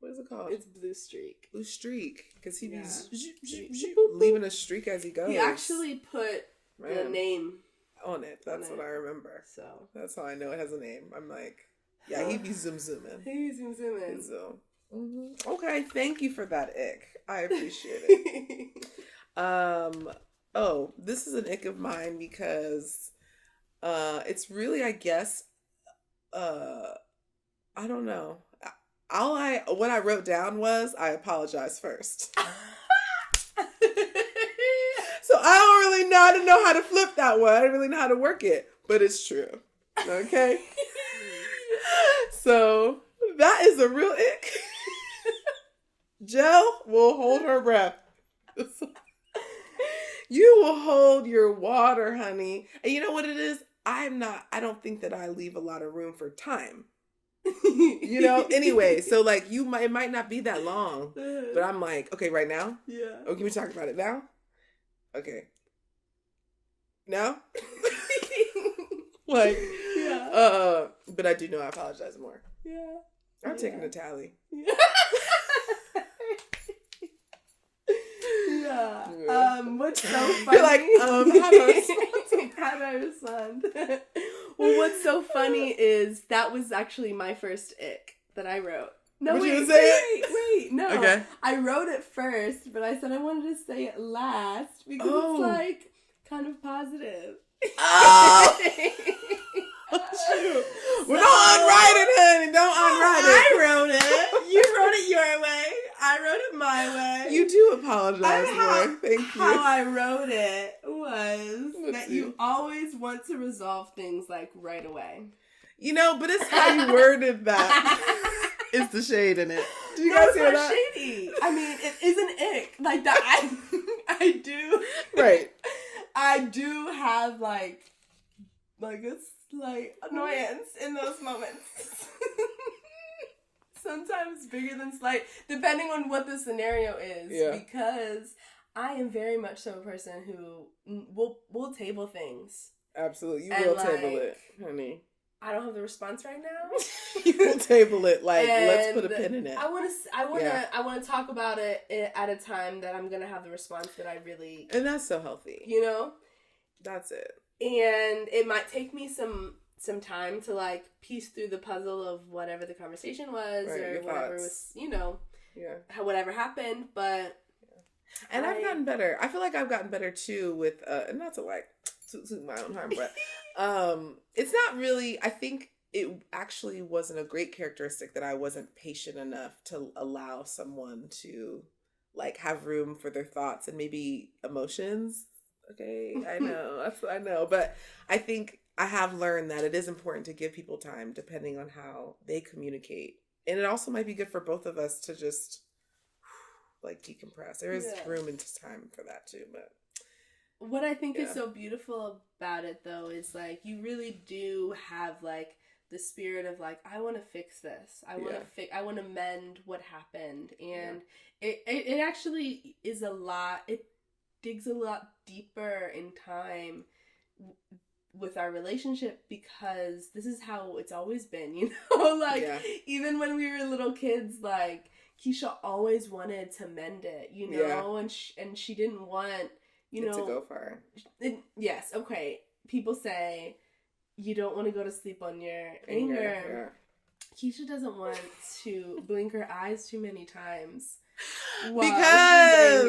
What is it called? It's Blue Streak. Blue Streak, because he be Yeah. leaving a streak as he goes. He actually put the name on it. That's what I remember. So that's how I know it has a name. I'm like, yeah, he be zooming. He zooming. So okay, thank you for that ick. I appreciate it. This is an ick of mine because it's really, I guess, I don't know. What I wrote down was I apologize first. So I don't really know how to flip that one. I don't really know how to work it, but it's true. Okay? So that is a real ick. Jill will hold her breath. You will hold your water, honey. And you know what it is? I don't think that I leave a lot of room for time. Anyway, so like it might not be that long, but I'm like, okay, right now? Yeah. Oh, can we talk about it now? Okay. Now? Like, yeah. But I do know I apologize more. Yeah. I'm taking a tally. Yeah. What's so funny? You're like, how do I respond? Well, what's so funny is that was actually my first ick that I wrote. No, wait, no. Okay. I wrote it first, but I said I wanted to say it last because it's like kind of positive. Oh! Well, don't unwrite it, honey. Don't unwrite it. I wrote it. You wrote it your way. I wrote it my way. You do apologize more. Thank you. How I wrote it was that you always want to resolve things like right away. But it's how you worded that. Is the shade in it. Do you guys hear it's not that? shady. I mean, it is an ick. Like that I do. Right. I do have like a slight annoyance in those moments. Sometimes bigger than slight, depending on what the scenario is. Yeah. Because I am very much so a person who will table things. Absolutely. You will table it, honey. I don't have the response right now. You will table it. Like, let's put a pin in it. I want to talk about it at a time that I'm gonna have the response that I really. And that's so healthy. You know. That's it. And it might take me some time to like piece through the puzzle of whatever the conversation was, right, or whatever was, whatever happened. But and I've gotten better. I feel like I've gotten better too with and not to like toot my own harm, but it's not really. I think it actually wasn't a great characteristic that I wasn't patient enough to allow someone to like have room for their thoughts and maybe emotions. Okay, I know, but I think I have learned that it is important to give people time depending on how they communicate. And it also might be good for both of us to just like decompress. There is room and time for that too, but what I think is so beautiful about it though is like you really do have like the spirit of like, I want to fix this. I want to mend what happened. And it actually is it digs a lot deeper in time with our relationship because this is how it's always been, you know? Like, even when we were little kids, like, Keisha always wanted to mend it, you know? And she didn't want, you know... to go far. Yes, okay. People say, you don't want to go to sleep on your anger. Keisha doesn't want to blink her eyes too many times. Because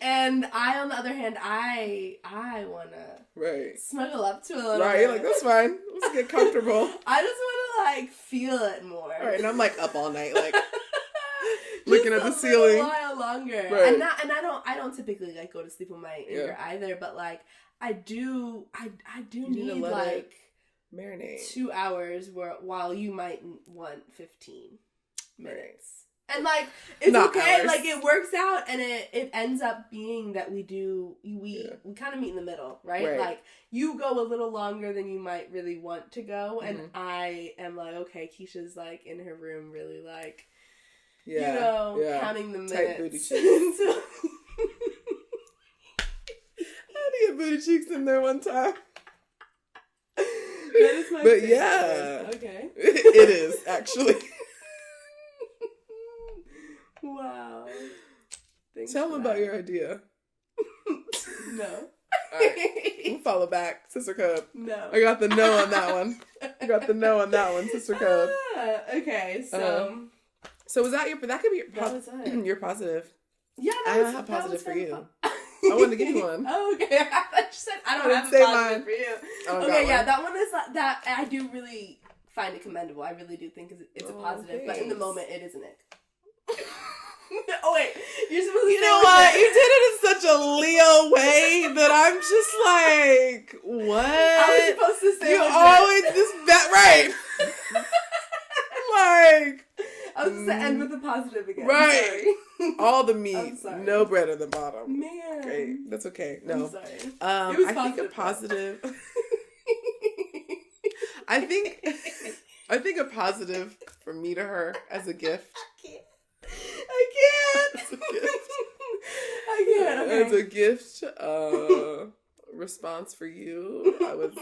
and I, on the other hand, I wanna snuggle up to a little bit. You're like, that's fine. Let's get comfortable. I just wanna like feel it more. Right, and I'm like up all night, like looking at the ceiling. A while longer. Right. And I don't typically like go to sleep with my anger either, but like I do need like marinate 2 hours while you might want 15 minutes. And, like, it's not okay. Hours. Like, it works out, and it ends up being that we kind of meet in the middle, right? Like, you go a little longer than you might really want to go, and I am like, okay, Keisha's, like, in her room really, like, counting the minutes. Tight booty cheeks. I had to get booty cheeks in there one time. That is my favorite. Okay. It is, actually. Wow. Tell them about your idea. No. All right. We'll follow back. Sister Code. No. I got the no on that one. Sister Code. Okay, so. So was that that could be your positive. Yeah, I don't have positive for you. I wanted to give you one. Oh, okay. I just said I don't have a positive for you. Okay, yeah, that one is that I do really find it commendable. I really do think it's a positive, thanks. But in the moment, it is an ick. Oh wait, you're supposed to. You know what? You did it in such a Leo way that I'm just like, what? I was supposed to say. You always just bet right. Like, I was supposed to end with a positive again. Right. All the meat, no bread at the bottom. Man, okay, that's okay. No, I'm sorry. I think a positive. I think a positive from me to her as a gift. I can't. Okay. As a gift, response for you, I would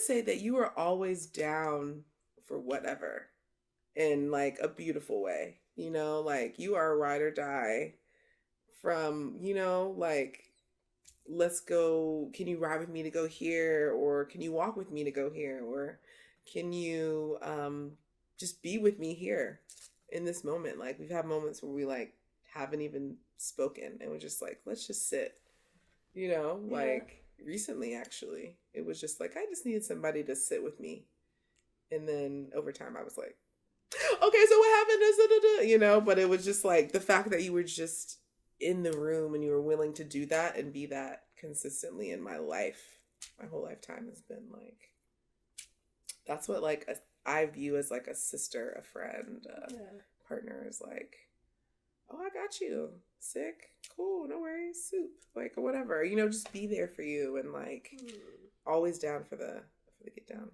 say that you are always down for whatever in like a beautiful way. You know, like you are a ride or die from, you know, like, let's go, can you ride with me to go here? Or can you walk with me to go here? Or can you just be with me here in this moment? Like, we've had moments where we like haven't even spoken and we're just like, let's just sit, you know, like recently actually it was just like I just needed somebody to sit with me, and then over time I was like, okay, so what happened is you know, but it was just like the fact that you were just in the room and you were willing to do that and be that consistently in my life, my whole lifetime has been like, that's what like I view as like a sister, a friend, partner is like, oh, I got you. Sick, cool, no worries, soup, like whatever. Just be there for you and like always down for the get down.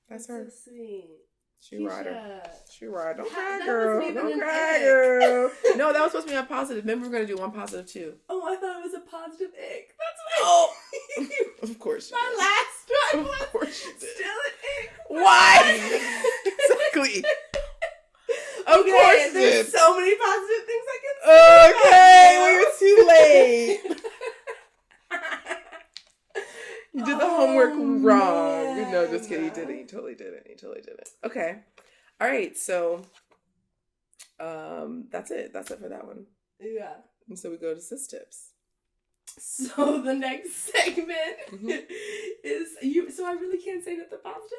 That's her. So sweet. She Keisha. ride. She ride. Don't cry, That girl. wasn't even Don't an cry, ick. girl. No, that was supposed to be a positive. Remember, we're gonna do one positive too. Oh, I thought it was a positive ick. That's what. Oh, of course. My last one. Of course you did. Still an ick. Why? Exactly. Of course, there's so many positive things I can say. Okay, well, you're too late. You did the homework wrong. Man. No, just kidding. You did it. You totally did it. Okay. All right. So, that's it. That's it for that one. Yeah. And so we go to sis tips. So the next segment is you. So I really can't say nothing positive.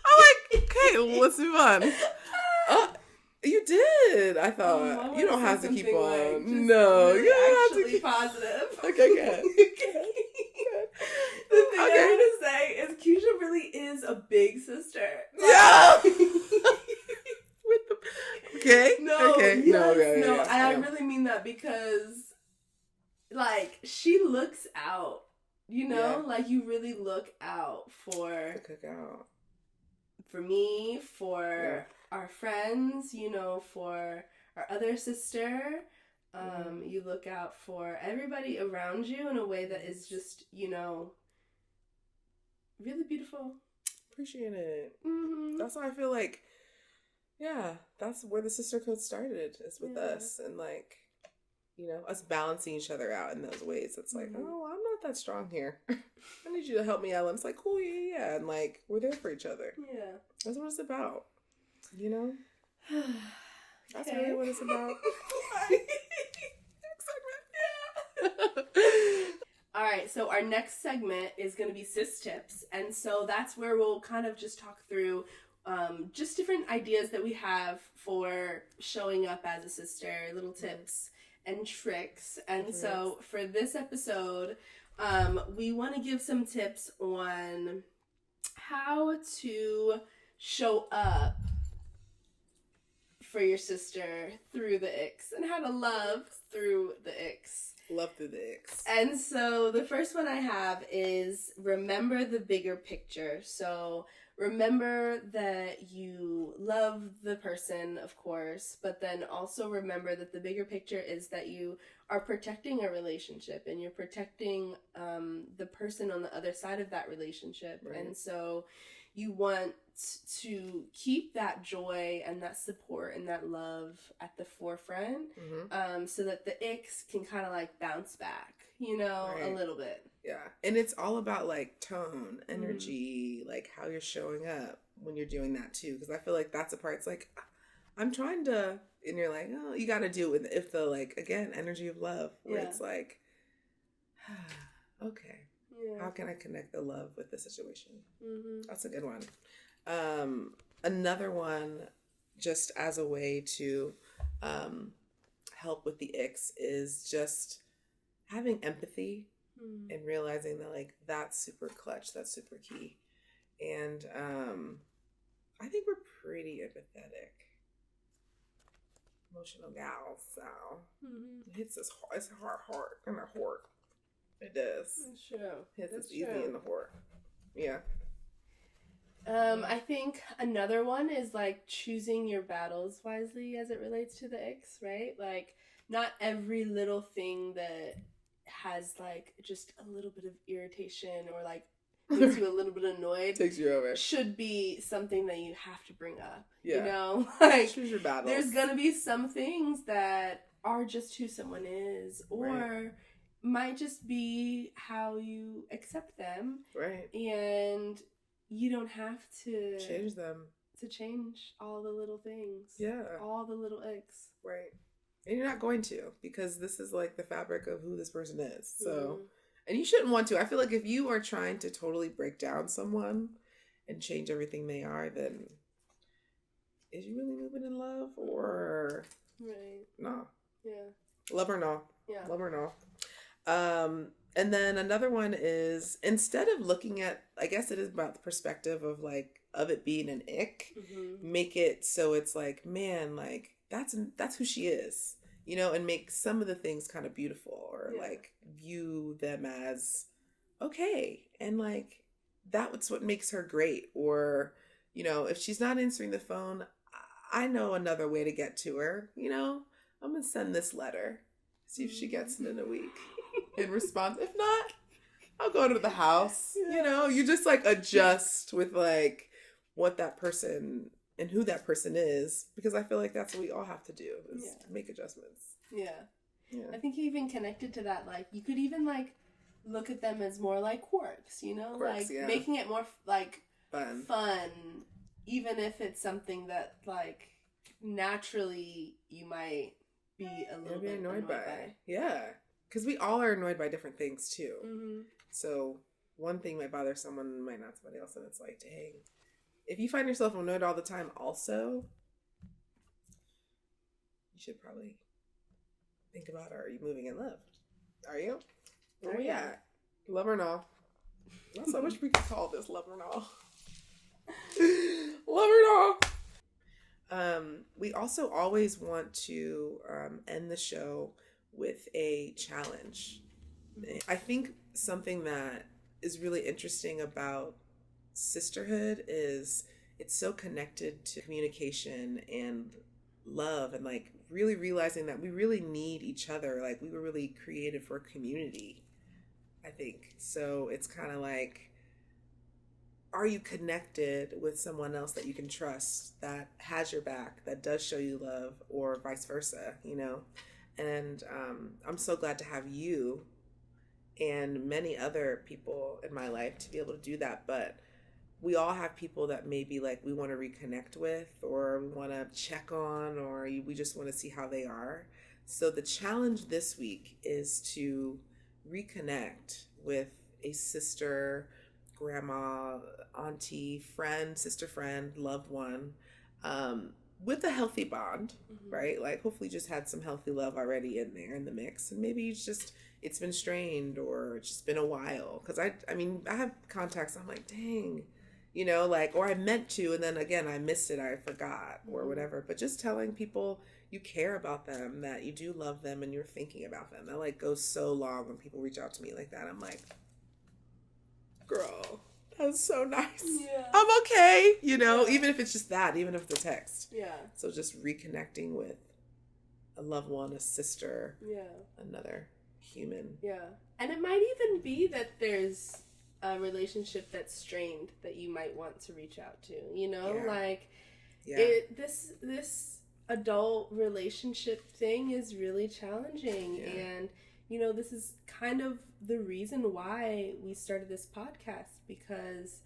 I'm like, okay, well, let's move on. You did. I thought you don't have to keep on. Like, No, really you don't have to keep positive. Okay, good. The thing I'm gonna say is Keisha really is a big sister. Yeah. Okay. No. Okay. Yes, No. and I really mean that because, like, she looks out. Like you really look out for me, for our friends. For our other sister. You look out for everybody around you in a way that is just, really beautiful. Appreciate it. Mm-hmm. That's why I feel like, that's where the sisterhood started, is with us, and like, us balancing each other out in those ways. It's like, oh, I'm not that strong here. I need you to help me out. And it's like, cool, yeah, and like we're there for each other. Yeah, that's what it's about. That's really what it's about. All right, so our next segment is going to be sis tips, and so that's where we'll kind of just talk through just different ideas that we have for showing up as a sister, little tips and tricks. And so for this episode, we want to give some tips on how to show up for your sister through the icks and how to love through the icks. Love through the icks. And so the first one I have is remember the bigger picture. So remember that you love the person, of course, but then also remember that the bigger picture is that you are protecting a relationship and you're protecting the person on the other side of that relationship. Right. And so you want to keep that joy and that support and that love at the forefront, so that the icks can kind of like bounce back, a little bit. Yeah. And it's all about like tone, energy, like how you're showing up when you're doing that too. Because I feel like that's the part. It's like, I'm trying to, and you're like, oh, you got to do it with, if the, like, again, energy of love, where it's like, okay. Yeah. How can I connect the love with the situation? That's a good one. Another one, just as a way to help with the icks, is just having empathy and realizing that, like, that's super clutch, that's super key. And I think we're pretty empathetic, emotional gals, so it hits us hard. It's hard in our heart. It does. That's true. Hits us easy in the heart. Yeah. I think another one is like choosing your battles wisely as it relates to the icks, right? Like, not every little thing that has like just a little bit of irritation or like makes you a little bit annoyed takes you over should be something that you have to bring up. Yeah. Like, choose your battles. There's gonna be some things that are just who someone is, or might just be how you accept them. Right. And you don't have to change them. To change all the little things. Yeah. All the little icks. Right. And you're not going to, because this is like the fabric of who this person is. So, and you shouldn't want to. I feel like if you are trying to totally break down someone and change everything they are, then is you really moving in love, or no? Yeah. Love or no? Yeah. Love or no? And then another one is, instead of looking at, I guess it is about the perspective of like, of it being an ick, make it so it's like, man, like that's who she is, you know, and make some of the things kind of beautiful, or like view them as okay, and like that's what makes her great. Or, you know, if she's not answering the phone, I know another way to get to her, you know. I'm gonna send this letter, see if she gets it in a week in response. If not, I'll go to the house. You know, you just like adjust with like what that person and who that person is, because I feel like that's what we all have to do, is to make adjustments. Yeah. I think you even connected to that. Like, you could even like look at them as more like quirks, you know, like making it more like fun, even if it's something that like naturally you might be a little bit annoyed by. Yeah, because we all are annoyed by different things too. So one thing might bother someone, might not somebody else, and it's like, dang. If you find yourself annoyed all the time, also, you should probably think about, are you moving in love? Are you? Where we at? Love or no? I wish we could call this love or no. Love or no. We also always want to end the show with a challenge. I think something that is really interesting about sisterhood is it's so connected to communication and love, and like really realizing that we really need each other. Like, we were really created for community, I think. So it's kind of like, are you connected with someone else that you can trust, that has your back, that does show you love, or vice versa, you know? And I'm so glad to have you and many other people in my life to be able to do that. But we all have people that maybe like we want to reconnect with, or we want to check on, or we just want to see how they are. So the challenge this week is to reconnect with a sister, grandma, auntie, friend, sister friend, loved one, with a healthy bond, right? Like, hopefully just had some healthy love already in there in the mix. And maybe it's been strained, or it's just been a while. Because I mean, I have contacts, I'm like, dang, you know, like, or I meant to, and then again, I missed it, I forgot, or whatever. But just telling people you care about them, that you do love them, and you're thinking about them. That like goes so long when people reach out to me like that. I'm like, girl, that's so nice. Yeah. I'm okay, you know, even if it's just that, even if it's a text. Yeah. So just reconnecting with a loved one, a sister, another human. Yeah. And it might even be that there's a relationship that's strained that you might want to reach out to, you know, like this adult relationship thing is really challenging. And, you know, this is kind of the reason why we started this podcast, because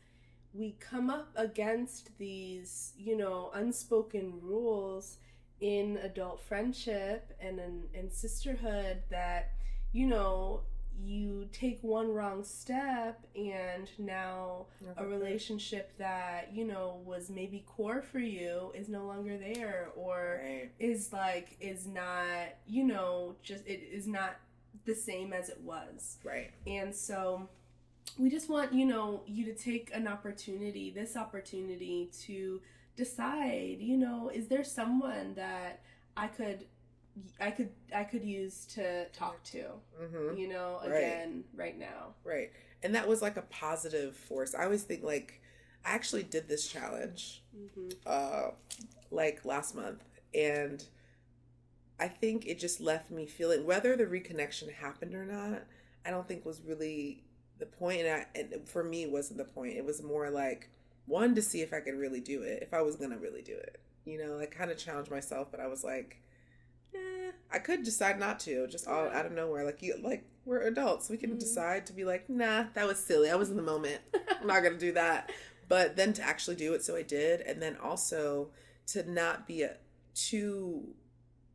we come up against these, you know, unspoken rules in adult friendship and in sisterhood that, you know, you take one wrong step and now a relationship that, you know, was maybe core for you is no longer there, or is not, you know, just, it is not the same as it was. Right. And so we just want, you know, you to take this opportunity to decide, you know, is there someone that I could use to talk to, you know, again, right now. Right. And that was like a positive force. I always think, like, I actually did this challenge, like last month, and I think it just left me feeling, whether the reconnection happened or not, I don't think was really the point. And for me, it wasn't the point. It was more like, one, to see if I could really do it, if I was going to really do it, you know, like kind of challenge myself. But I was like, I could decide not to, just all out of nowhere. Like we're adults, we can decide to be like, nah, that was silly, I was in the moment, I'm not gonna do that. But then to actually do it, so I did. And then also to not be too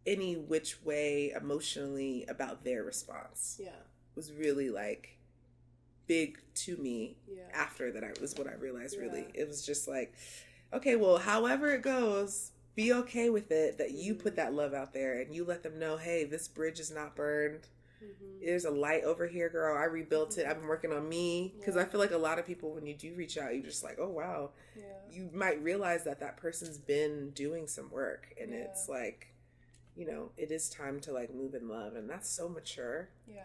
any which way emotionally about their response. Was really like big to me. After that, was what I realized. Really, it was just like, okay, well, however it goes, be okay with it, that you put that love out there and you let them know, hey, this bridge is not burned. There's a light over here, girl. I rebuilt it. I've been working on me. Because I feel like a lot of people, when you do reach out, you're just like, oh, wow. Yeah. You might realize that person's been doing some work. And it's like, you know, it is time to like move in love. And that's so mature. Yeah.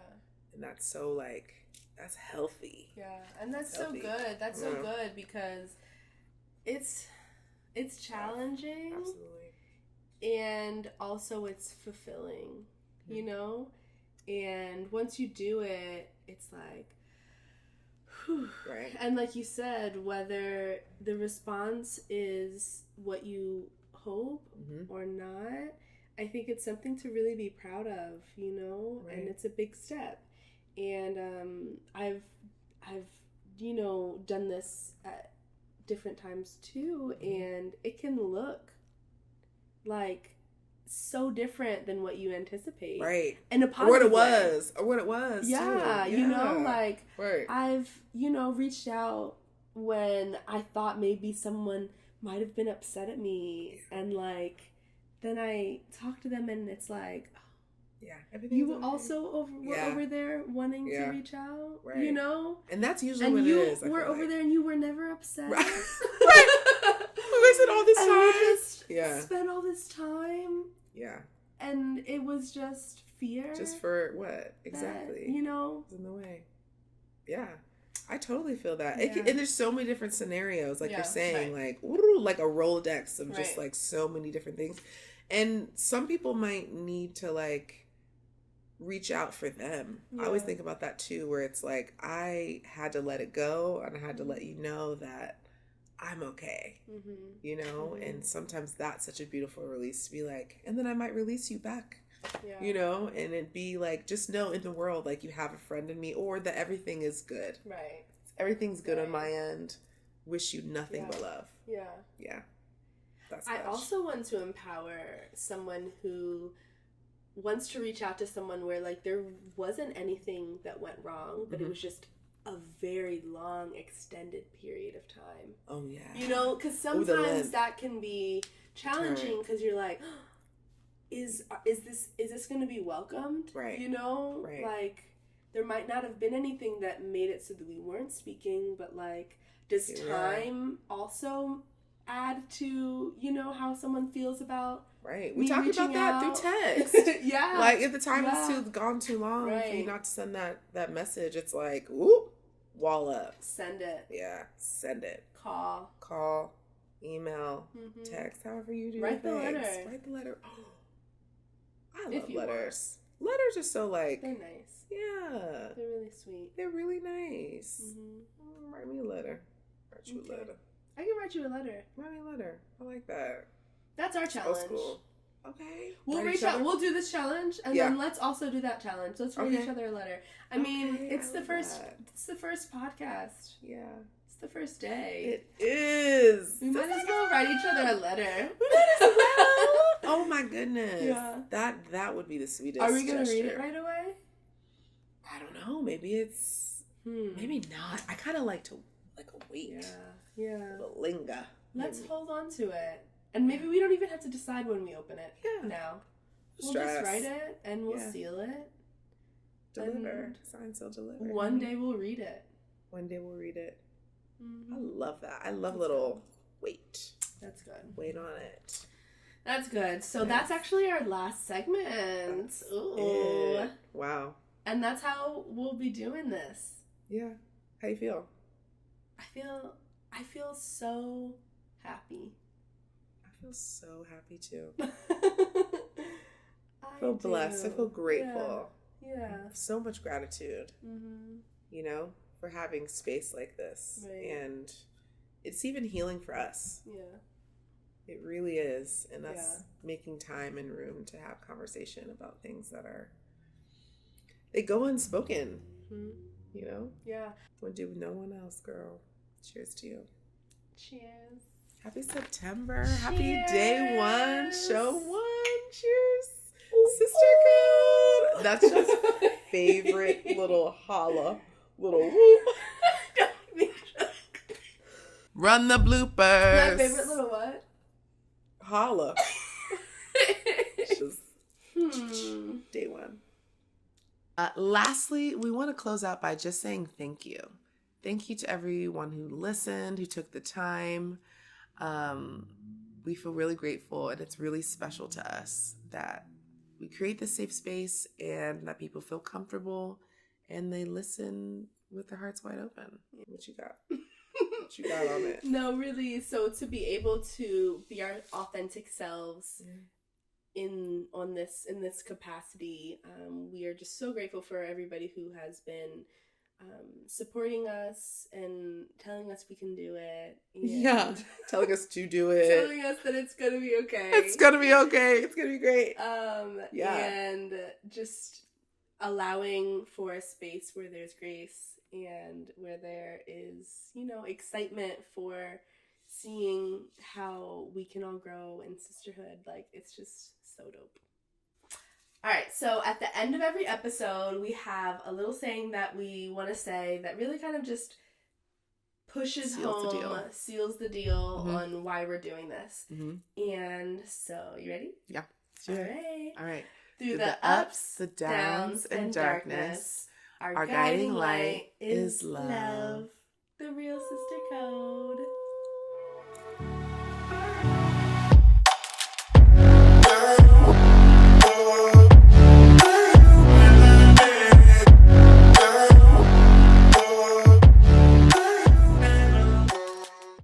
And that's so like, that's healthy. Yeah. And that's so good. That's so good because it's challenging. Absolutely. And also it's fulfilling, you know? And once you do it, it's like, whew. Right. And like you said, whether the response is what you hope or not, I think it's something to really be proud of, you know? Right. And it's a big step. And I've you know, done this at different times too, and it can look like so different than what you anticipate. Right. And a positive or what it was. Yeah, too. You know, like I've, you know, reached out when I thought maybe someone might have been upset at me, and like then I talk to them and it's like, you were also over there wanting to reach out, right. You know? And that's usually what it is. And you were over there and you were never upset. Right. We wasted all this time. And we just spent all this time. Yeah. And it was just fear. Just for what? Exactly. That, you know? It's in the way. Yeah. I totally feel that. Yeah. And there's so many different scenarios, like you're saying, like a Rolodex of just like so many different things. And some people might need to like reach out for them. Yeah. I always think about that too, where it's like I had to let it go and I had to let you know that I'm okay, you know? And sometimes that's such a beautiful release to be like, and then I might release you back, you know? And it'd be like, just know in the world, like you have a friend in me, or that everything is good. Right. Everything's good on my end. Wish you nothing but love. Yeah. Yeah. That's I also want to empower someone who wants to reach out to someone where like there wasn't anything that went wrong, but it was just a very long extended period of time. Oh yeah. You know, because sometimes that can be challenging because you're like, oh, is this going to be welcomed? Right. You know, like there might not have been anything that made it so that we weren't speaking, but like does time also add to, you know, how someone feels about we talked about that through text. Yeah. Like if the time has gone too long for you not to send that message, it's like, whoop, wall up. Send it. Yeah. Send it. Call. Email. Text. However you do Write the letter. Write the letter. Oh, I love letters. Letters are so like they're nice. Yeah. They're really sweet. They're really nice. Write me a letter. Write you a letter. I can write you a letter. Write me a letter. I like that. That's our challenge. School. Okay. We'll reach out. We'll do this challenge, and then let's also do that challenge. Let's write each other a letter. I mean, it's the first. It's the first podcast. Yeah. It's the first day. It is. We might as well write each other a letter. We might as well. Oh my goodness. Yeah. That would be the sweetest. Are we gonna read it right away? I don't know. Maybe it's. Maybe not. I kind of like to wait. Yeah. A little linger. Let's hold on to it. And maybe we don't even have to decide when we open it now. We'll just write it and we'll seal it. Deliver. Sign, seal, deliver. One day we'll read it. I love that. I love little wait. That's good. Wait on it. That's good. So that's actually our last segment. Ooh. Wow. And that's how we'll be doing this. Yeah. How you feel? I feel so happy. I feel so happy too. I feel blessed. I feel grateful. Yeah. So much gratitude. You know, for having space like this. Right. And it's even healing for us. Yeah. It really is. And us making time and room to have conversation about things that they go unspoken. You know? Yeah. Would do with no one else, girl. Cheers to you. Cheers. Happy September. Cheers. Happy day one. Show one. Cheers. Ooh. Sisterhood. That's just favorite little holla. Little whoop. Run the bloopers. My favorite little what? Holla. Just day one. Lastly, we want to close out by just saying thank you. Thank you to everyone who listened, who took the time. We feel really grateful, and it's really special to us that we create this safe space and that people feel comfortable and they listen with their hearts wide open. What you got? What you got on it? No, really. So to be able to be our authentic selves in this capacity, we are just so grateful for everybody who has been supporting us and telling us we can do it. Yeah, telling us to do it. Telling us that it's gonna be okay. It's gonna be okay. It's gonna be great. Yeah. And just allowing for a space where there's grace and where there is, excitement for seeing how we can all grow in sisterhood. Like, it's just so dope. All right, so at the end of every episode, we have a little saying that we want to say that really kind of just seals the deal mm-hmm. on why we're doing this. Mm-hmm. And so, you ready? Yeah. All right. All right. Through the ups, the downs, and darkness, our guiding light is love. The real sister code.